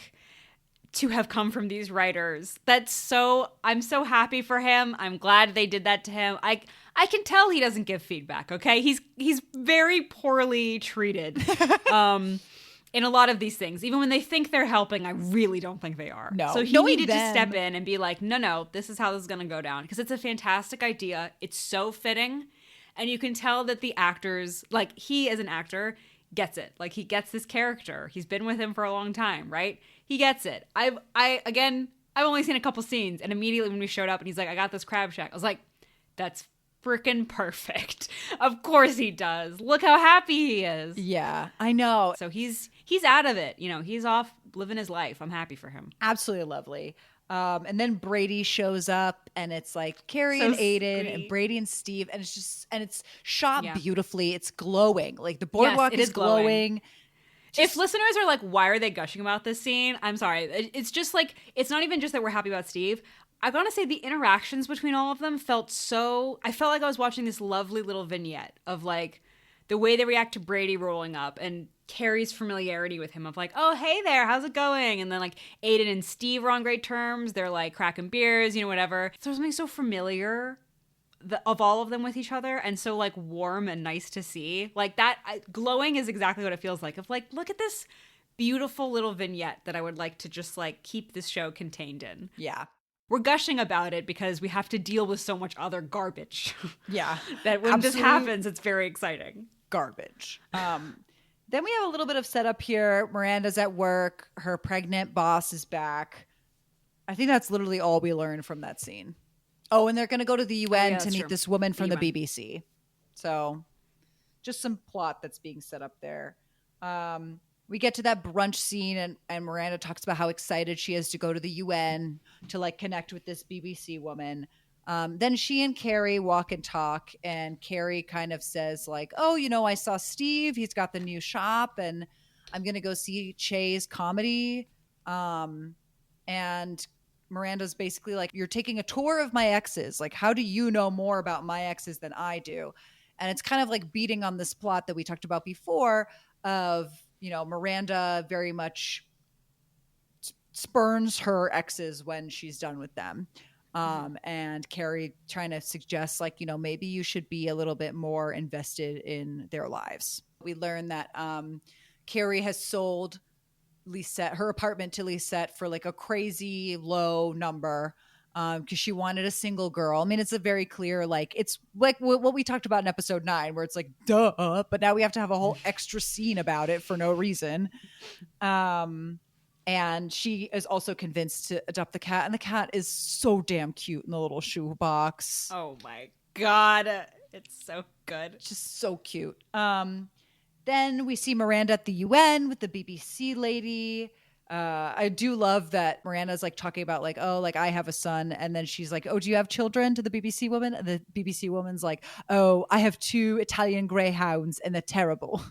to have come from these writers. I'm so happy for him. I'm glad they did that to him. I can tell he doesn't give feedback, okay? He's very poorly treated in a lot of these things. Even when they think they're helping, I really don't think they are. No. So he needed to step in and be like, no, this is how this is going to go down. Because it's a fantastic idea. It's so fitting. And you can tell that the actors, like he as an actor, gets it. Like he gets this character. He's been with him for a long time, right? He gets it. I've only seen a couple scenes. And immediately when we showed up and he's like, I got this crab shack. I was like, that's freaking perfect. Of course he does. Look how happy he is. Yeah, I know. So he's out of it. He's off living his life. I'm happy for him. Absolutely lovely. And then Brady shows up and it's like Carrie and Aiden and Brady and Steve. And it's shot beautifully. It's glowing. Like the boardwalk is glowing. If listeners are like, why are they gushing about this scene? I'm sorry. It's just like, it's not even just that we're happy about Steve. I gotta say the interactions between all of them I felt like I was watching this lovely little vignette of like the way they react to Brady rolling up and Carrie's familiarity with him of like, oh, hey there, how's it going? And then like Aiden and Steve are on great terms. They're like cracking beers, whatever. So there's something so familiar of all of them with each other and so like warm and nice to see. Like that, glowing is exactly what it feels like of like, look at this beautiful little vignette that I would like to just like keep this show contained in. Yeah. We're gushing about it because we have to deal with so much other garbage. Yeah. That when this happens, it's very exciting. Garbage. Then we have a little bit of setup here. Miranda's at work. Her pregnant boss is back. I think that's literally all we learn from that scene. Oh, and they're going to go to the UN to meet this woman from the BBC. So just some plot that's being set up there. We get to that brunch scene and Miranda talks about how excited she is to go to the UN to like connect with this BBC woman. Then she and Carrie walk and talk and Carrie kind of says like, oh, I saw Steve. He's got the new shop and I'm going to go see Che's comedy. And Miranda's basically like, you're taking a tour of my exes. Like, how do you know more about my exes than I do? And it's kind of like beating on this plot that we talked about before of, Miranda very much spurns her exes when she's done with them. And Carrie trying to suggest like, maybe you should be a little bit more invested in their lives. We learn that Carrie has sold Lisette, her apartment to Lisette for like a crazy low number because she wanted a single girl. I mean, it's a very clear, like, it's like what we talked about in episode 9, where it's like, duh, but now we have to have a whole extra scene about it for no reason. And she is also convinced to adopt the cat, and the cat is so damn cute in the little shoebox. Oh my God. It's so good. Just so cute. Then we see Miranda at the UN with the BBC lady. I do love that Miranda's like talking about like, oh, like I have a son. And then she's like, oh, do you have children, to the BBC woman? And the BBC woman's like, oh, I have 2 Italian greyhounds and they're terrible.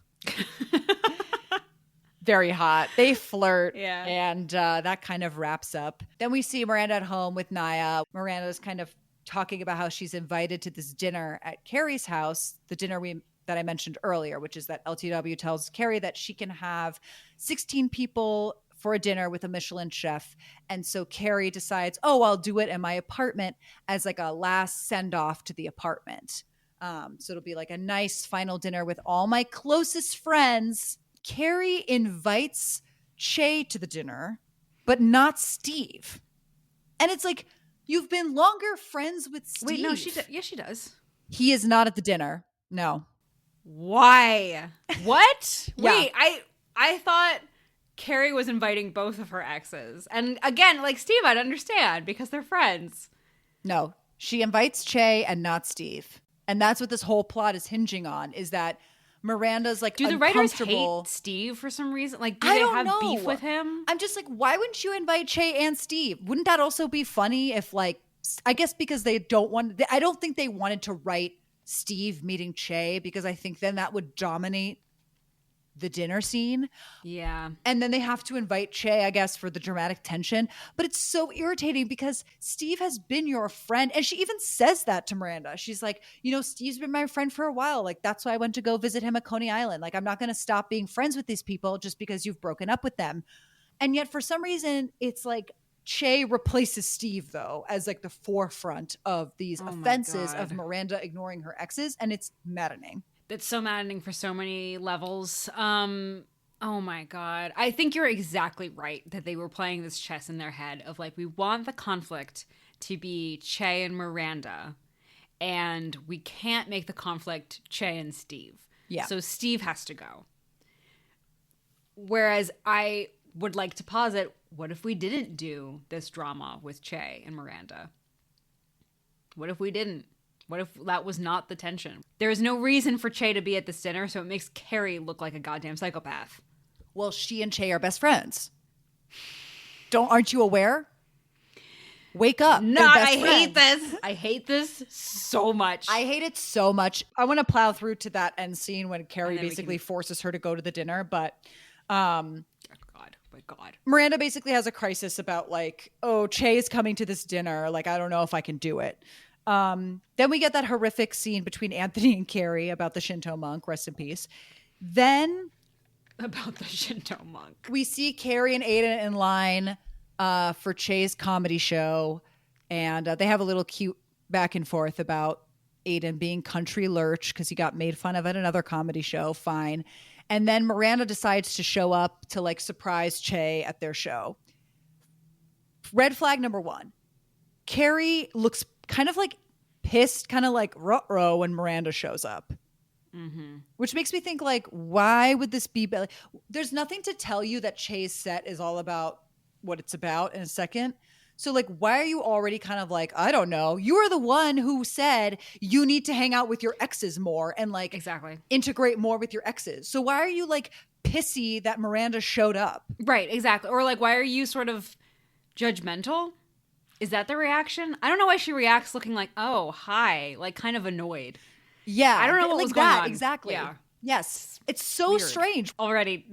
Very hot. They flirt. Yeah. And that kind of wraps up. Then we see Miranda at home with Naya. Miranda's kind of talking about how she's invited to this dinner at Carrie's house, the dinner that I mentioned earlier, which is that LTW tells Carrie that she can have 16 people for a dinner with a Michelin chef. And so Carrie decides, oh, I'll do it in my apartment as like a last send off to the apartment. So it'll be like a nice final dinner with all my closest friends. Carrie invites Che to the dinner, but not Steve. And it's like, you've been longer friends with Steve. Wait, no, yes, she does. He is not at the dinner. No. Why? What? Yeah. Wait, I thought Carrie was inviting both of her exes. And again, like Steve, I'd understand because they're friends. No, she invites Che and not Steve. And that's what this whole plot is hinging on, is that Miranda's like, do the writers hate Steve for some reason? Like, do they have beef with him? I'm just like, why wouldn't you invite Che and Steve? Wouldn't that also be funny if like, I guess because I don't think they wanted to write Steve meeting Che, because I think then that would dominate the dinner scene. Yeah. And then they have to invite Che, I guess, for the dramatic tension. But it's so irritating because Steve has been your friend. And she even says that to Miranda. She's like, Steve's been my friend for a while. Like, that's why I went to go visit him at Coney Island. Like, I'm not going to stop being friends with these people just because you've broken up with them. And yet for some reason, it's like Che replaces Steve, though, as like the forefront of these offenses of Miranda ignoring her exes. And it's maddening. It's so maddening for so many levels. Oh my God. I think you're exactly right that they were playing this chess in their head of like, we want the conflict to be Che and Miranda, and we can't make the conflict Che and Steve. Yeah. So Steve has to go. Whereas I would like to posit, what if we didn't do this drama with Che and Miranda? What if we didn't? What if that was not the tension? There is no reason for Che to be at this dinner, so it makes Carrie look like a goddamn psychopath. Well, she and Che are best friends. Aren't you aware? Wake up. No, I hate this. I hate this so much. I hate it so much. I want to plow through to that end scene when Carrie basically forces her to go to the dinner, but my God. Miranda basically has a crisis about like, oh, Che is coming to this dinner. Like, I don't know if I can do it. Then we get that horrific scene between Anthony and Carrie about the Shinto monk, rest in peace. Then about the Shinto monk, we see Carrie and Aiden in line for Che's comedy show, and they have a little cute back and forth about Aiden being country lurch because he got made fun of at another comedy show. Fine. And then Miranda decides to show up to like surprise Che at their show. Red flag number 1. Carrie looks kind of like pissed, kind of like ruh-roh when Miranda shows up. Mm-hmm. Which makes me think like, why would this be? There's nothing to tell you that Che's set is all about what it's about in a second. So like, why are you already kind of like, I don't know. You are the one who said you need to hang out with your exes more and like exactly integrate more with your exes. So why are you like pissy that Miranda showed up? Right, exactly. Or like, why are you sort of judgmental? Is that the reaction? I don't know why she reacts looking like, oh, hi, like kind of annoyed. Yeah. I don't know what like was going on. Exactly. Yeah. Yes. It's so weird. Strange. Already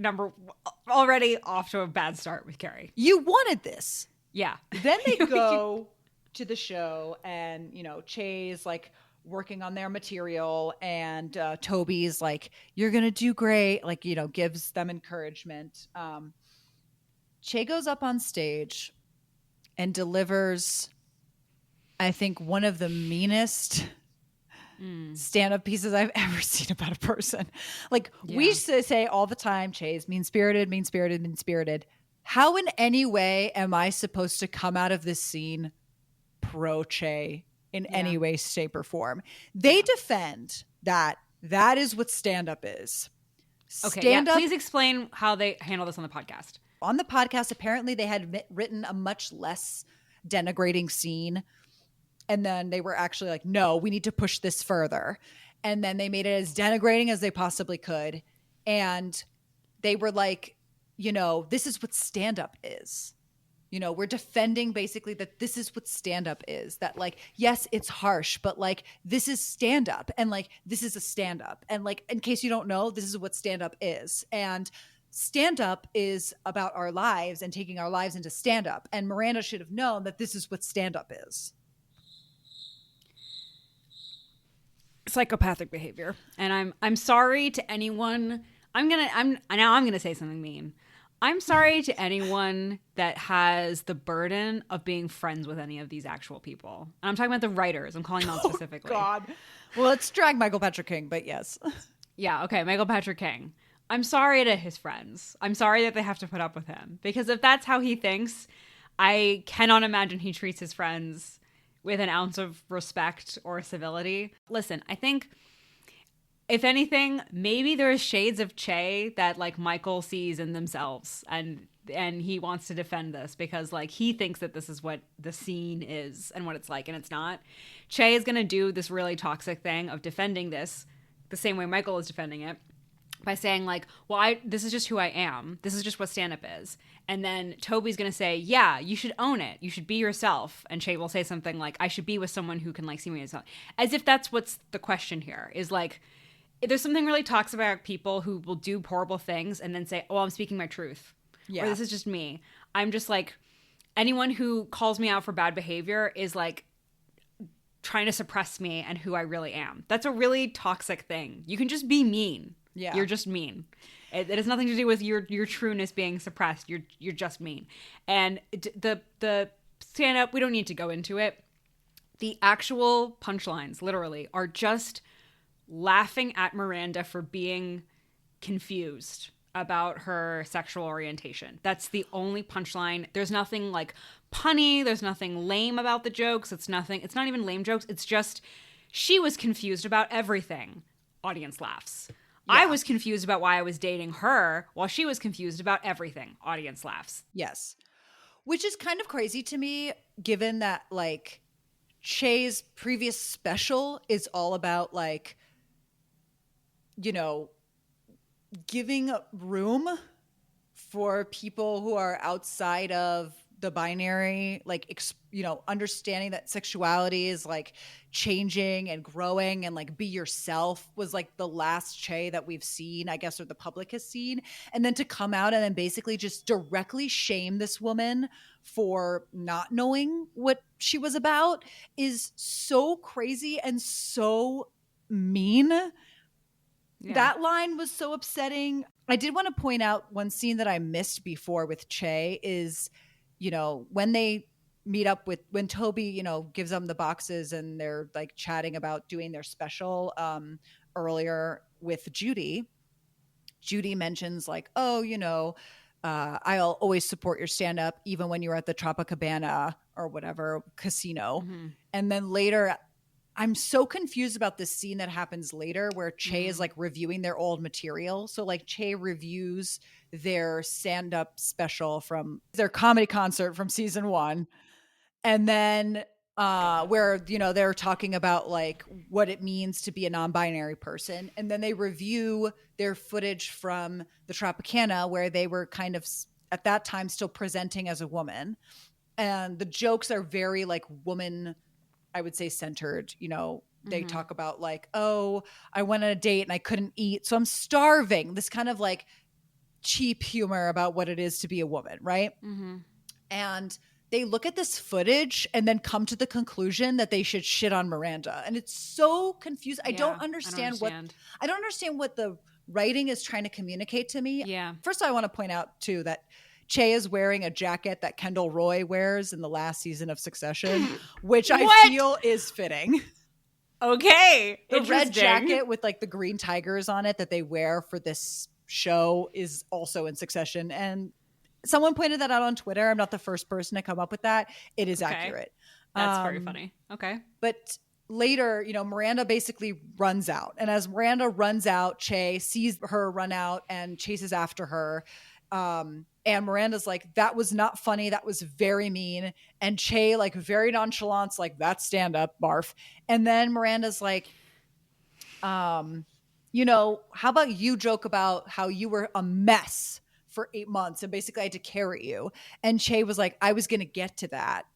off to a bad start with Carrie. You wanted this. Yeah. Then they go to the show and, you know, Che's like working on their material and Toby's like, you're going to do great. Like, you know, gives them encouragement. Che goes up on stage and delivers, I think, one of the meanest stand-up pieces I've ever seen about a person. Like, we say all the time, Che's mean-spirited, mean-spirited, mean-spirited. How in any way am I supposed to come out of this scene pro Che in any way, shape, or form? They defend that is what stand-up is. Okay, stand-up. Please explain how they handle this on the podcast. On the podcast, apparently they had written a much less denigrating scene. And then they were actually like, no, we need to push this further. And then they made it as denigrating as they possibly could. And they were like, you know, this is what stand-up is. You know, we're defending basically that this is what stand-up is. That like, yes, it's harsh, but like, this is stand-up. And like, this is a stand-up. And like, in case you don't know, this is what stand-up is. And stand-up is about our lives and taking our lives into stand-up. And Miranda should have known that this is what stand-up is. Psychopathic behavior. And I'm sorry to anyone. I'm gonna say something mean. I'm sorry to anyone that has the burden of being friends with any of these actual people. And I'm talking about the writers. I'm calling them out specifically. Oh, God. Well, let's drag Michael Patrick King, but yes. Yeah, okay, Michael Patrick King. I'm sorry to his friends. I'm sorry that they have to put up with him. Because if that's how he thinks, I cannot imagine he treats his friends with an ounce of respect or civility. Listen, I think if anything, maybe there's shades of Che that like Michael sees in themselves, and he wants to defend this because like he thinks that this is what the scene is and what it's like, and it's not. Che is gonna do this really toxic thing of defending this the same way Michael is defending it, by saying like, well, this is just who I am. This is just what stand-up is. And then Toby's going to say, yeah, you should own it. You should be yourself. And Che will say something like, I should be with someone who can like see me as well. As if that's what's the question here is like, there's something really toxic about people who will do horrible things and then say, oh, I'm speaking my truth. Yeah. Or this is just me. I'm just like, anyone who calls me out for bad behavior is like trying to suppress me and who I really am. That's a really toxic thing. You can just be mean. Yeah. You're just mean. It has nothing to do with your trueness being suppressed. You're just mean. And the stand up, we don't need to go into it. The actual punchlines, literally, are just laughing at Miranda for being confused about her sexual orientation. That's the only punchline. There's nothing like punny. There's nothing lame about the jokes. It's not even lame jokes. It's just she was confused about everything. Audience laughs. Yeah. I was confused about why I was dating her while she was confused about everything. Audience laughs. Yes. Which is kind of crazy to me, given that like Che's previous special is all about like, you know, giving room for people who are outside of the binary, like, you know, understanding that sexuality is like changing and growing, and like be yourself was like the last Che that we've seen, I guess, or the public has seen. And then to come out and then basically just directly shame this woman for not knowing what she was about is so crazy and so mean. Yeah. That line was so upsetting. I did want to point out one scene that I missed before with Che is, you know, when they meet up with, when Toby, you know, gives them the boxes and they're like chatting about doing their special earlier with Judy. Judy mentions like, oh, you know, I'll always support your stand-up even when you're at the Tropicabana or whatever casino. Mm-hmm. And then later, I'm so confused about this scene that happens later where Che is like reviewing their old material. So like Che reviews their stand-up special from their comedy concert from season 1. And then where, you know, they're talking about like what it means to be a non-binary person. And then they review their footage from the Tropicana where they were kind of at that time still presenting as a woman. And the jokes are very like woman, I would say, centered. You know, they talk about like, oh, I went on a date and I couldn't eat, so I'm starving. This kind of like cheap humor about what it is to be a woman, right? Mm-hmm. And they look at this footage and then come to the conclusion that they should shit on Miranda. And it's so confusing. I don't understand what the writing is trying to communicate to me. Yeah. First, I want to point out too that Che is wearing a jacket that Kendall Roy wears in the last season of Succession, which I feel is fitting. Okay. The red jacket with like the green tigers on it that they wear for this show is also in Succession. And someone pointed that out on Twitter. I'm not the first person to come up with that. It is accurate. That's very funny. Okay. But later, Miranda basically runs out. And as Miranda runs out, Che sees her run out and chases after her. And Miranda's like, that was not funny. That was very mean. And Che, like, very nonchalant, like, that's stand up, barf. And then Miranda's like, how about you joke about how you were a mess for 8 months and basically I had to carry you. And Che was like, I was going to get to that.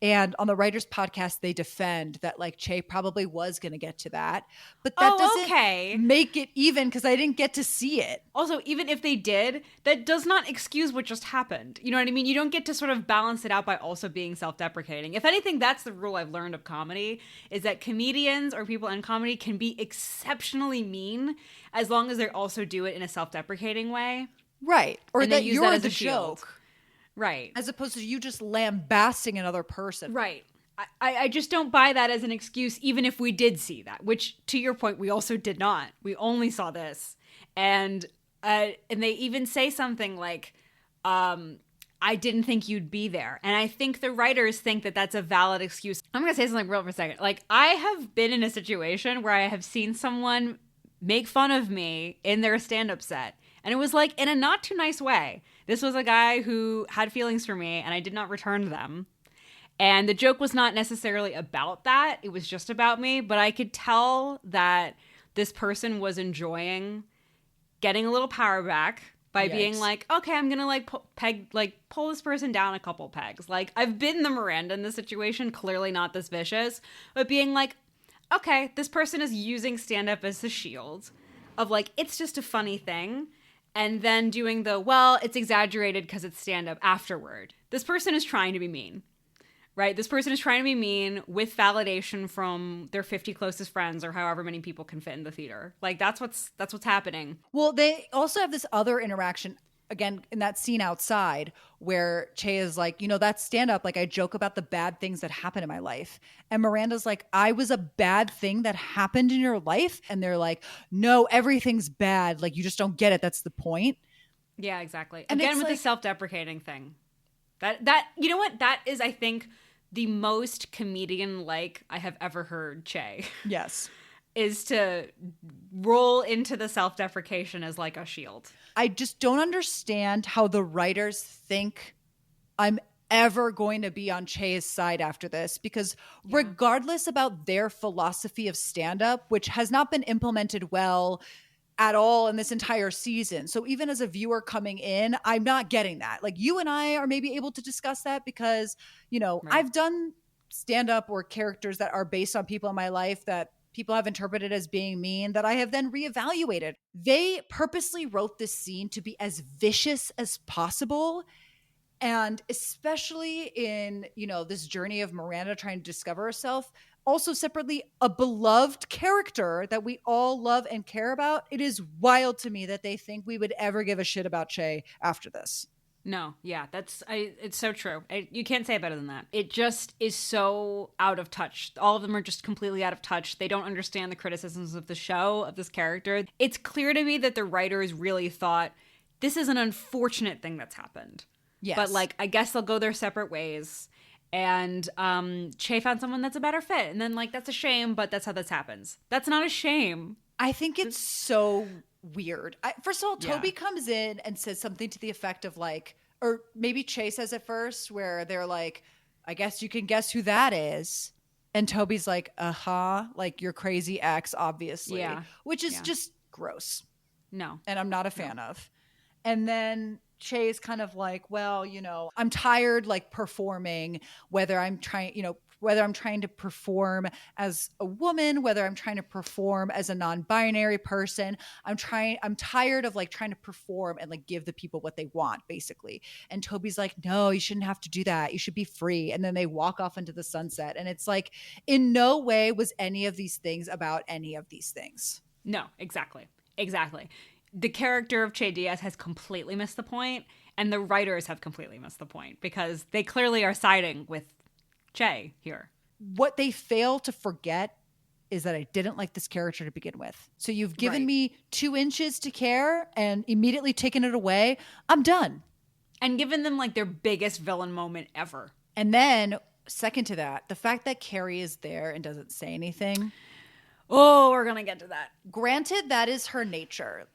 And on the writers' podcast, they defend that like Che probably was going to get to that. But that doesn't make it even because I didn't get to see it. Also, even if they did, that does not excuse what just happened. You know what I mean? You don't get to sort of balance it out by also being self-deprecating. If anything, that's the rule I've learned of comedy, is that comedians or people in comedy can be exceptionally mean as long as they also do it in a self-deprecating way. Right. Or that you're the joke. Right. As opposed to you just lambasting another person. Right. I just don't buy that as an excuse, even if we did see that, which, to your point, we also did not. We only saw this. And they even say something like, I didn't think you'd be there. And I think the writers think that that's a valid excuse. I'm going to say something real for a second. Like, I have been in a situation where I have seen someone make fun of me in their stand-up set. And it was like in a not too nice way. This was a guy who had feelings for me and I did not return them. And the joke was not necessarily about that. It was just about me. But I could tell that this person was enjoying getting a little power back by being like, okay, I'm going to pull this person down a couple pegs. Like, I've been the Miranda in this situation, clearly not this vicious, but being like, okay, this person is using stand-up as the shield of like, it's just a funny thing. And then doing it's exaggerated because it's stand-up afterward. This person is trying to be mean, right? This person is trying to be mean with validation from their 50 closest friends or however many people can fit in the theater. Like, that's what's happening. Well, they also have this other interaction, again, in that scene outside where Che is like, that's stand-up. Like, I joke about the bad things that happen in my life. And Miranda's like, I was a bad thing that happened in your life? And they're like, no, everything's bad. Like, you just don't get it. That's the point. Yeah, exactly. And again, with the self-deprecating thing. That you know what? That is, I think, the most comedian-like I have ever heard Che. Yes. Is to roll into the self-deprecation as like a shield. I just don't understand how the writers think I'm ever going to be on Che's side after this, because regardless about their philosophy of stand-up, which has not been implemented well at all in this entire season. So even as a viewer coming in, I'm not getting that. Like, you and I are maybe able to discuss that because, I've done stand-up or characters that are based on people in my life that people have interpreted as being mean that I have then reevaluated. They purposely wrote this scene to be as vicious as possible. And especially in, this journey of Miranda trying to discover herself, also separately, a beloved character that we all love and care about. It is wild to me that they think we would ever give a shit about Che after this. No, yeah, it's so true. You can't say it better than that. It just is so out of touch. All of them are just completely out of touch. They don't understand the criticisms of the show, of this character. It's clear to me that the writers really thought, this is an unfortunate thing that's happened. Yes. But I guess they'll go their separate ways. And Che found someone that's a better fit. And then that's a shame, but that's how this happens. That's not a shame. I think it's so weird. First of all, Toby comes in and says something to the effect of or maybe Che says it first, where they're like, I guess you can guess who that is. And Toby's like, your crazy ex, obviously. Yeah. Which is just gross. No. And I'm not a fan of. And then Che is kind of like, well, I'm tired performing, whether I'm trying, whether I'm trying to perform as a woman, whether I'm trying to perform as a non-binary person. I'm tired of like trying to perform and like give the people what they want, basically. And Toby's like, no, you shouldn't have to do that. You should be free. And then they walk off into the sunset. And it's like, in no way was any of these things about any of these things. No, exactly. Exactly. The character of Che Diaz has completely missed the point, and the writers have completely missed the point because they clearly are siding with Che here. What they fail to forget is that I didn't like this character to begin with. So you've given me 2 inches to care and immediately taken it away. I'm done. And given them like their biggest villain moment ever. And then, second to that, the fact that Carrie is there and doesn't say anything. Oh, we're going to get to that. Granted, that is her nature.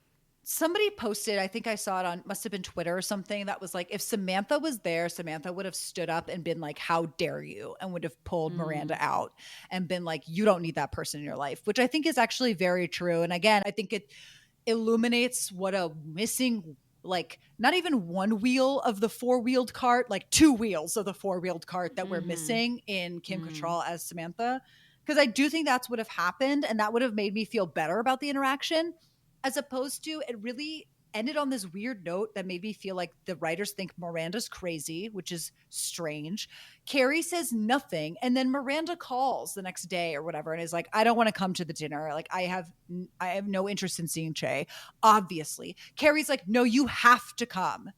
Somebody posted, I think I saw it on, must have been Twitter or something, that was like, if Samantha was there, Samantha would have stood up and been like, how dare you? And would have pulled Miranda out and been like, you don't need that person in your life, which I think is actually very true. And again, I think it illuminates what a missing, like not even one wheel of the 4-wheeled cart, like 2 wheels of the 4-wheeled cart that we're missing in Kim Cattrall as Samantha. Because I do think that's what have happened, and that would have made me feel better about the interaction, as opposed to it really ended on this weird note that made me feel like the writers think Miranda's crazy, which is strange. Carrie says nothing, and then Miranda calls the next day or whatever and is like, I don't want to come to the dinner. Like, I have no interest in seeing Che, obviously. Carrie's like, no, you have to come.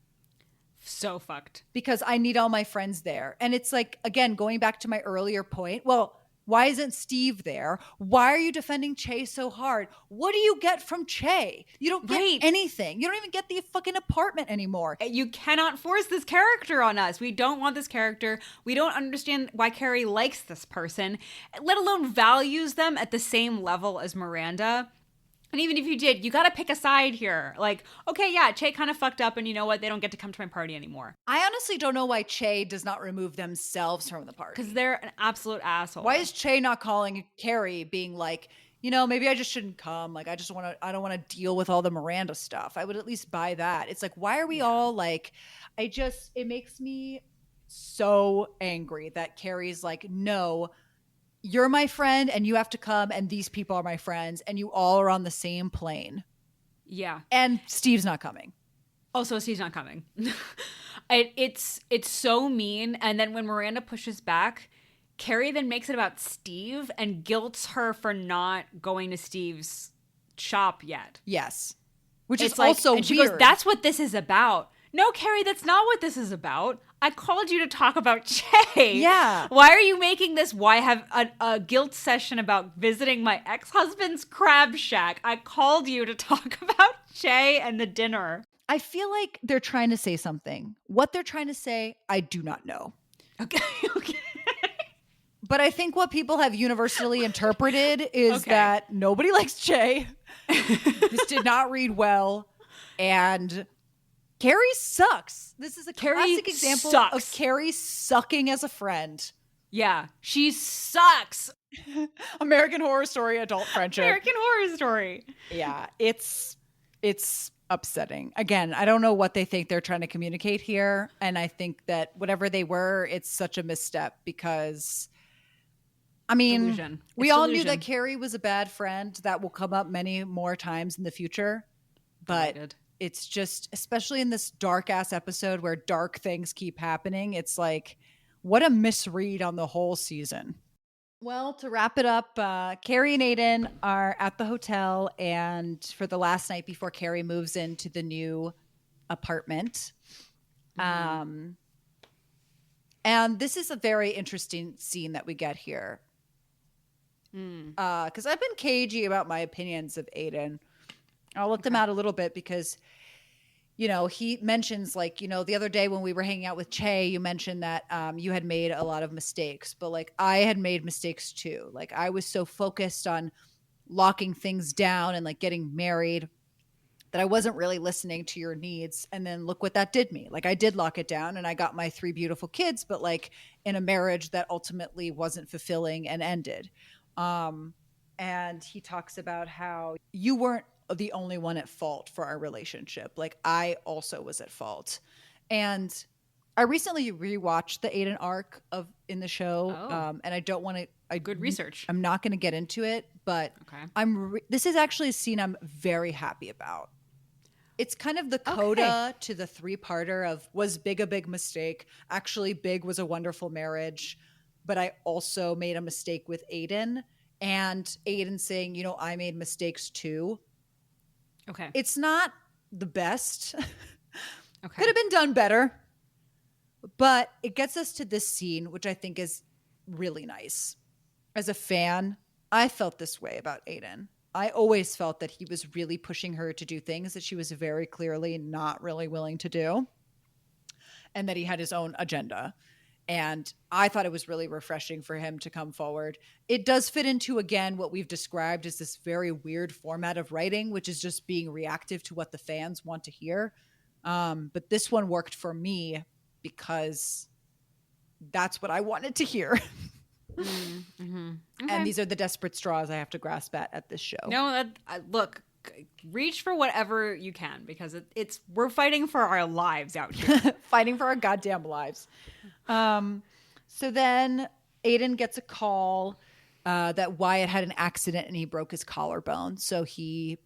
So fucked. Because I need all my friends there. And it's like, again, going back to my earlier point, well, why isn't Steve there? Why are you defending Che so hard? What do you get from Che? You don't get anything. You don't even get the fucking apartment anymore. You cannot force this character on us. We don't want this character. We don't understand why Carrie likes this person, let alone values them at the same level as Miranda. And even if you did, you got to pick a side here. Like, okay, yeah, Che kind of fucked up, and you know what? They don't get to come to my party anymore. I honestly don't know why Che does not remove themselves from the party. Because they're an absolute asshole. Why is Che not calling Carrie being like, you know, maybe I just shouldn't come. Like, I don't want to deal with all the Miranda stuff. I would at least buy that. It's like, why are we all like, it makes me so angry that Carrie's like, no, you're my friend and you have to come, and these people are my friends, and you all are on the same plane. Yeah. And Steve's not coming. Also, Steve's not coming. It's so mean. And then when Miranda pushes back, Carrie then makes it about Steve and guilts her for not going to Steve's shop yet. Yes. Which it's is like, also and she weird. goes, that's what this is about. No, Carrie, that's not what this is about. I called you to talk about Che. Yeah. Why are you making this? Why have a guilt session about visiting my ex-husband's crab shack? I called you to talk about Che and the dinner. I feel like they're trying to say something. What they're trying to say, I do not know. Okay. But I think what people have universally interpreted is that nobody likes Che. This did not read well. And Carrie sucks. This is a classic example of Carrie sucking as a friend. Yeah, she sucks. American Horror Story adult friendship. American Horror Story. Yeah, it's upsetting. Again, I don't know what they think they're trying to communicate here. And I think that whatever they were, it's such a misstep because, I mean, we all knew that Carrie was a bad friend. That will come up many more times in the future. But it's just, especially in this dark ass episode where dark things keep happening, it's like, what a misread on the whole season. Well, to wrap it up, Carrie and Aiden are at the hotel, and for the last night before Carrie moves into the new apartment. And this is a very interesting scene that we get here. Because I've been cagey about my opinions of Aiden. I'll let them out a little bit because, you know, he mentions like, you know, the other day when we were hanging out with Che, you mentioned that you had made a lot of mistakes, but like I had made mistakes too. Like I was so focused on locking things down and like getting married that I wasn't really listening to your needs. And then look what that did me. Like I did lock it down and I got my 3 beautiful kids, but like in a marriage that ultimately wasn't fulfilling and ended. And he talks about how you weren't the only one at fault for our relationship. Like I also was at fault. And I recently rewatched the Aiden arc in the show, and I don't want to. Good research. I'm not going to get into it, but Okay. This is actually a scene I'm very happy about. It's kind of the coda to the 3-parter of was Big a big mistake? Actually, Big was a wonderful marriage, but I also made a mistake with Aiden, and Aiden saying, you know, I made mistakes too. Okay. It's not the best. Okay. Could have been done better. But it gets us to this scene, which I think is really nice. As a fan, I felt this way about Aiden. I always felt that he was really pushing her to do things that she was very clearly not really willing to do, and that he had his own agenda. And I thought it was really refreshing for him to come forward. It does fit into, again, what we've described as this very weird format of writing, which is just being reactive to what the fans want to hear. But this one worked for me because that's what I wanted to hear. Mm-hmm. Okay. And these are the desperate straws I have to grasp at this show. No, look, reach for whatever you can, because we're fighting for our lives out here. Fighting for our goddamn lives. So then Aiden gets a call that Wyatt had an accident and he broke his collarbone. So he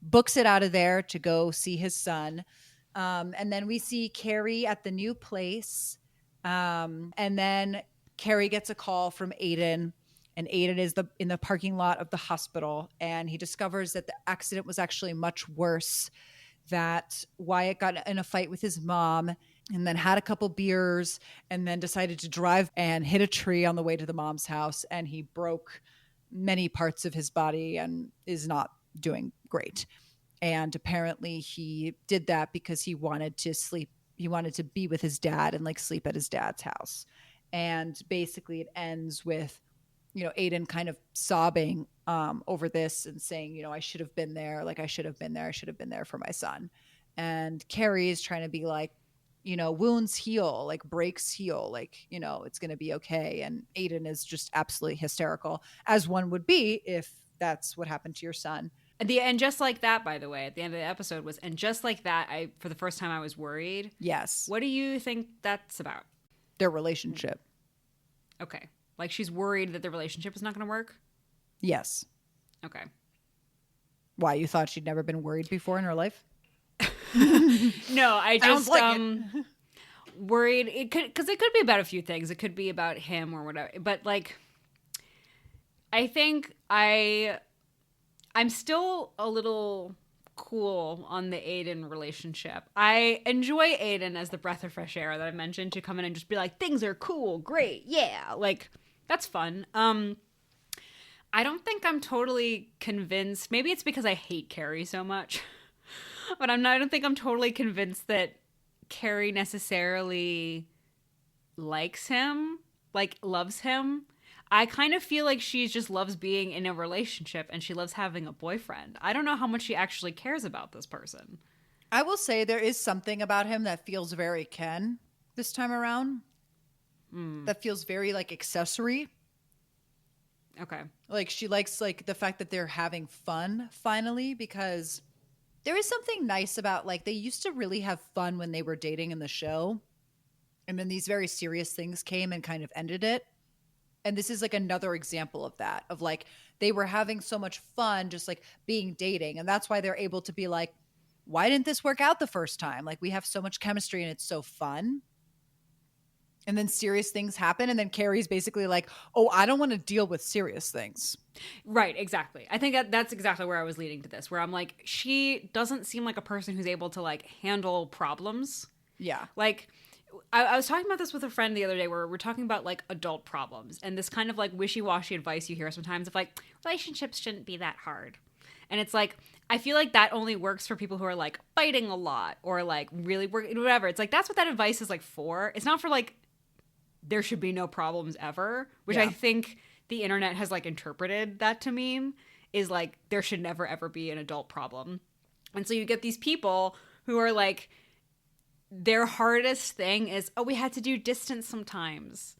books it out of there to go see his son. And then we see Carrie at the new place. And then Carrie gets a call from Aiden, and Aiden is in the parking lot of the hospital, and he discovers that the accident was actually much worse, that Wyatt got in a fight with his mom and then had a couple beers and then decided to drive and hit a tree on the way to the mom's house, and he broke many parts of his body and is not doing great. And apparently he did that because he wanted to sleep. He wanted to be with his dad and like sleep at his dad's house. And basically it ends with, you know, Aiden kind of sobbing over this and saying, you know, I should have been there. Like I should have been there. I should have been there for my son. And Carrie is trying to be like, you know, wounds heal, like breaks heal, like, you know, it's going to be okay. And Aiden is just absolutely hysterical, as one would be if that's what happened to your son. And just like that, by the way, at the end of the episode was, and just like that, for the first time I was worried. Yes. What do you think that's about? Their relationship. Okay. Like she's worried that the relationship is not going to work? Yes. Okay. Why, you thought she'd never been worried before in her life? No, I just like worried. It could be about a few things. It could be about him or whatever. But like, I think I'm still a little cool on the Aiden relationship. I enjoy Aiden as the breath of fresh air that I mentioned, to come in and just be like, things are cool, great, yeah, like that's fun. I don't think I'm totally convinced. Maybe it's because I hate Carrie so much, but I don't think I'm totally convinced that Carrie necessarily likes him, like loves him. I kind of feel like she just loves being in a relationship and she loves having a boyfriend. I don't know how much she actually cares about this person. I will say there is something about him that feels very Ken this time around. That feels very like accessory. Okay. Like she likes like the fact that they're having fun finally, because there is something nice about like they used to really have fun when they were dating in the show. And then these very serious things came and kind of ended it. And this is like another example of that, of like they were having so much fun just like being dating. And that's why they're able to be like, why didn't this work out the first time? Like we have so much chemistry and it's so fun. And then serious things happen. And then Carrie's basically like, oh, I don't want to deal with serious things. Right, exactly. I think that's exactly where I was leading to this, where I'm like, she doesn't seem like a person who's able to like handle problems. Yeah. Like, I was talking about this with a friend the other day where we're talking about like adult problems and this kind of like wishy-washy advice you hear sometimes of like, relationships shouldn't be that hard. And it's like, I feel like that only works for people who are like fighting a lot or like really working, whatever. It's like, that's what that advice is like for. It's not for like, there should be no problems ever, which I think the internet has like interpreted that to mean is like, there should never ever be an adult problem. And so you get these people who are like, their hardest thing is, oh, we had to do distance sometimes.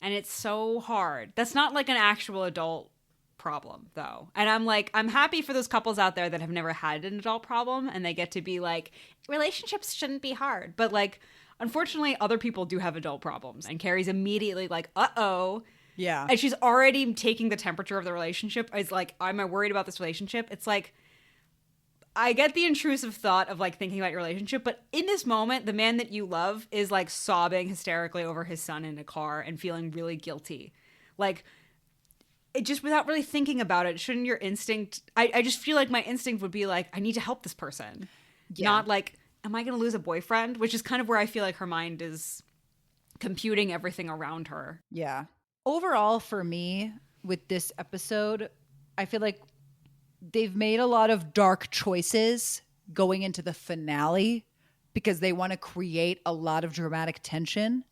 And it's so hard. That's not like an actual adult problem, though. And I'm like, I'm happy for those couples out there that have never had an adult problem and they get to be like, relationships shouldn't be hard. But like, unfortunately, other people do have adult problems. And Carrie's immediately like, uh-oh. Yeah. And she's already taking the temperature of the relationship. It's like, am I worried about this relationship? It's like, I get the intrusive thought of like thinking about your relationship, but in this moment, the man that you love is like sobbing hysterically over his son in a car and feeling really guilty. Like, it just without really thinking about it, shouldn't your instinct, I just feel like my instinct would be like, I need to help this person. Yeah. Not like, am I going to lose a boyfriend? Which is kind of where I feel like her mind is computing everything around her. Yeah. Overall, for me, with this episode, I feel like they've made a lot of dark choices going into the finale because they want to create a lot of dramatic tension.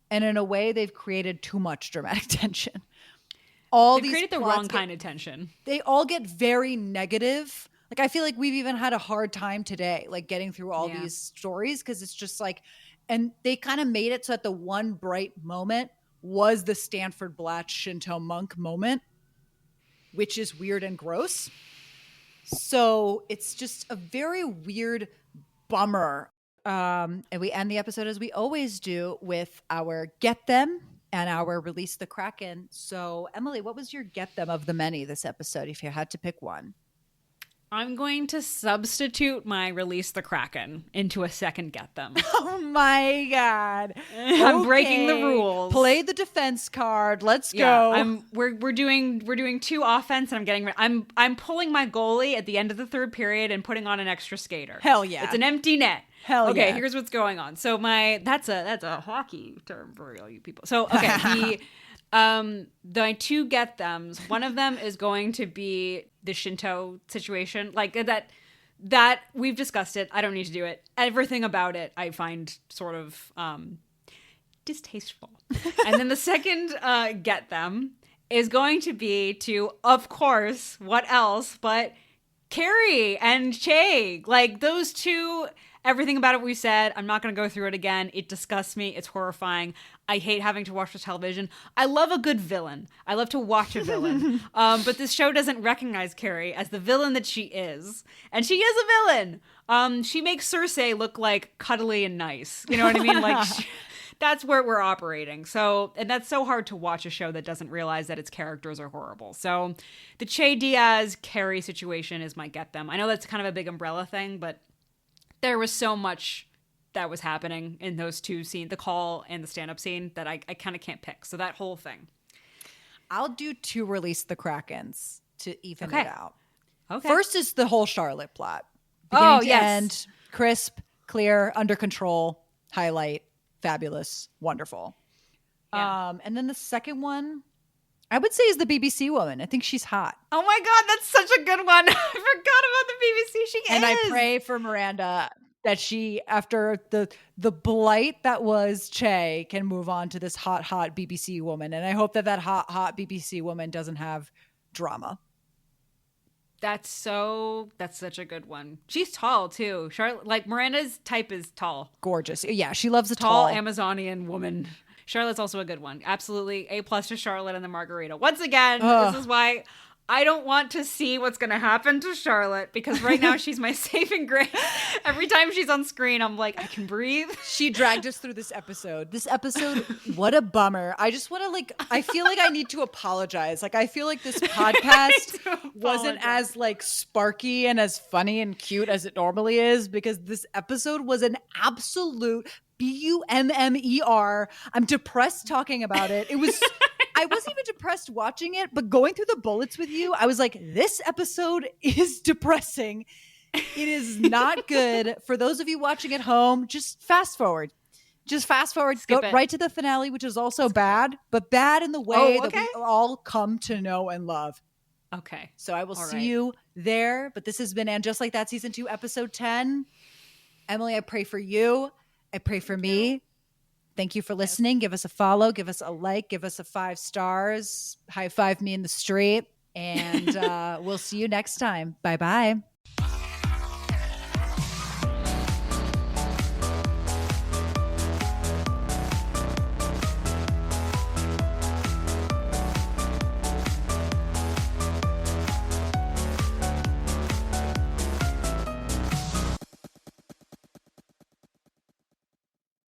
And in a way, they've created too much dramatic tension. They've created the wrong kind of tension. They all get very negative. Like, I feel like we've even had a hard time today, like getting through all these stories, because it's just like, and they kind of made it so that the one bright moment was the Stanford Blatch Shinto monk moment, which is weird and gross. So it's just a very weird bummer. And we end the episode as we always do with our Get Them and our Release the Kraken. So Emily, what was your Get Them of the many this episode if you had to pick one? I'm going to substitute my Release the Kraken into a second Get Them. Oh my God. I'm breaking the rules. Play the defense card. Let's go. We're doing two offense, and I'm getting I'm pulling my goalie at the end of the third period and putting on an extra skater. Hell yeah. It's an empty net. Hell yeah. Okay, here's what's going on. So that's a hockey term for all you people. So okay, the two Get Thems, one of them is going to be the Shinto situation, like that we've discussed it. I don't need to do it. Everything about it I find sort of distasteful. And then the second Get Them is going to be to, of course, what else but Carrie and Che. Like, those two, everything about it we said. I'm not going to go through it again. It disgusts me. It's horrifying. I hate having to watch the television. I love a good villain. I love to watch a villain. But this show doesn't recognize Carrie as the villain that she is. And she is a villain. She makes Cersei look like cuddly and nice. You know what I mean? Like, that's where we're operating. So, and that's so hard to watch a show that doesn't realize that its characters are horrible. So the Che Diaz Carrie situation is my Get Them. I know that's kind of a big umbrella thing, but there was so much that was happening in those two scenes, the call and the stand-up scene, that I kind of can't pick. So that whole thing. I'll do two Release the Krakens to even it out. Okay. First is the whole Charlotte plot. Beginning to end, crisp, clear, under control, highlight, fabulous, wonderful. Yeah. And then the second one, I would say, is the BBC woman. I think she's hot. Oh my God, that's such a good one. I forgot about the BBC. She is. And I pray for Miranda that she, after the blight that was Che, can move on to this hot BBC woman. And I hope that hot BBC woman doesn't have drama. That's such a good one. She's tall too. Charlotte, like, Miranda's type is tall. Gorgeous. Yeah, she loves a tall Amazonian woman. Charlotte's also a good one. Absolutely. A+ to Charlotte and the Margarita. Once again, this is why I don't want to see what's going to happen to Charlotte, because right now she's my saving grace. Every time she's on screen, I'm like, I can breathe. She dragged us through this episode. What a bummer. I just want to, I feel like I need to apologize. Like, I feel like this podcast wasn't as, sparky and as funny and cute as it normally is, because this episode was an absolute BUMMER. I'm depressed talking about it. It was... I wasn't even depressed watching it, but going through the bullets with you, I was like, this episode is depressing. It is not good. For those of you watching at home, just fast forward. Go right to the finale, which is also bad, but bad in the way that we all come to know and love. Okay. So I will see you there. But this has been And Just Like That Season 2, Episode 10. Emily, I pray for you. I pray for me. Thank you for listening. Give us a follow. Give us a like. Give us a 5 stars. High five me in the street. And we'll see you next time. Bye-bye.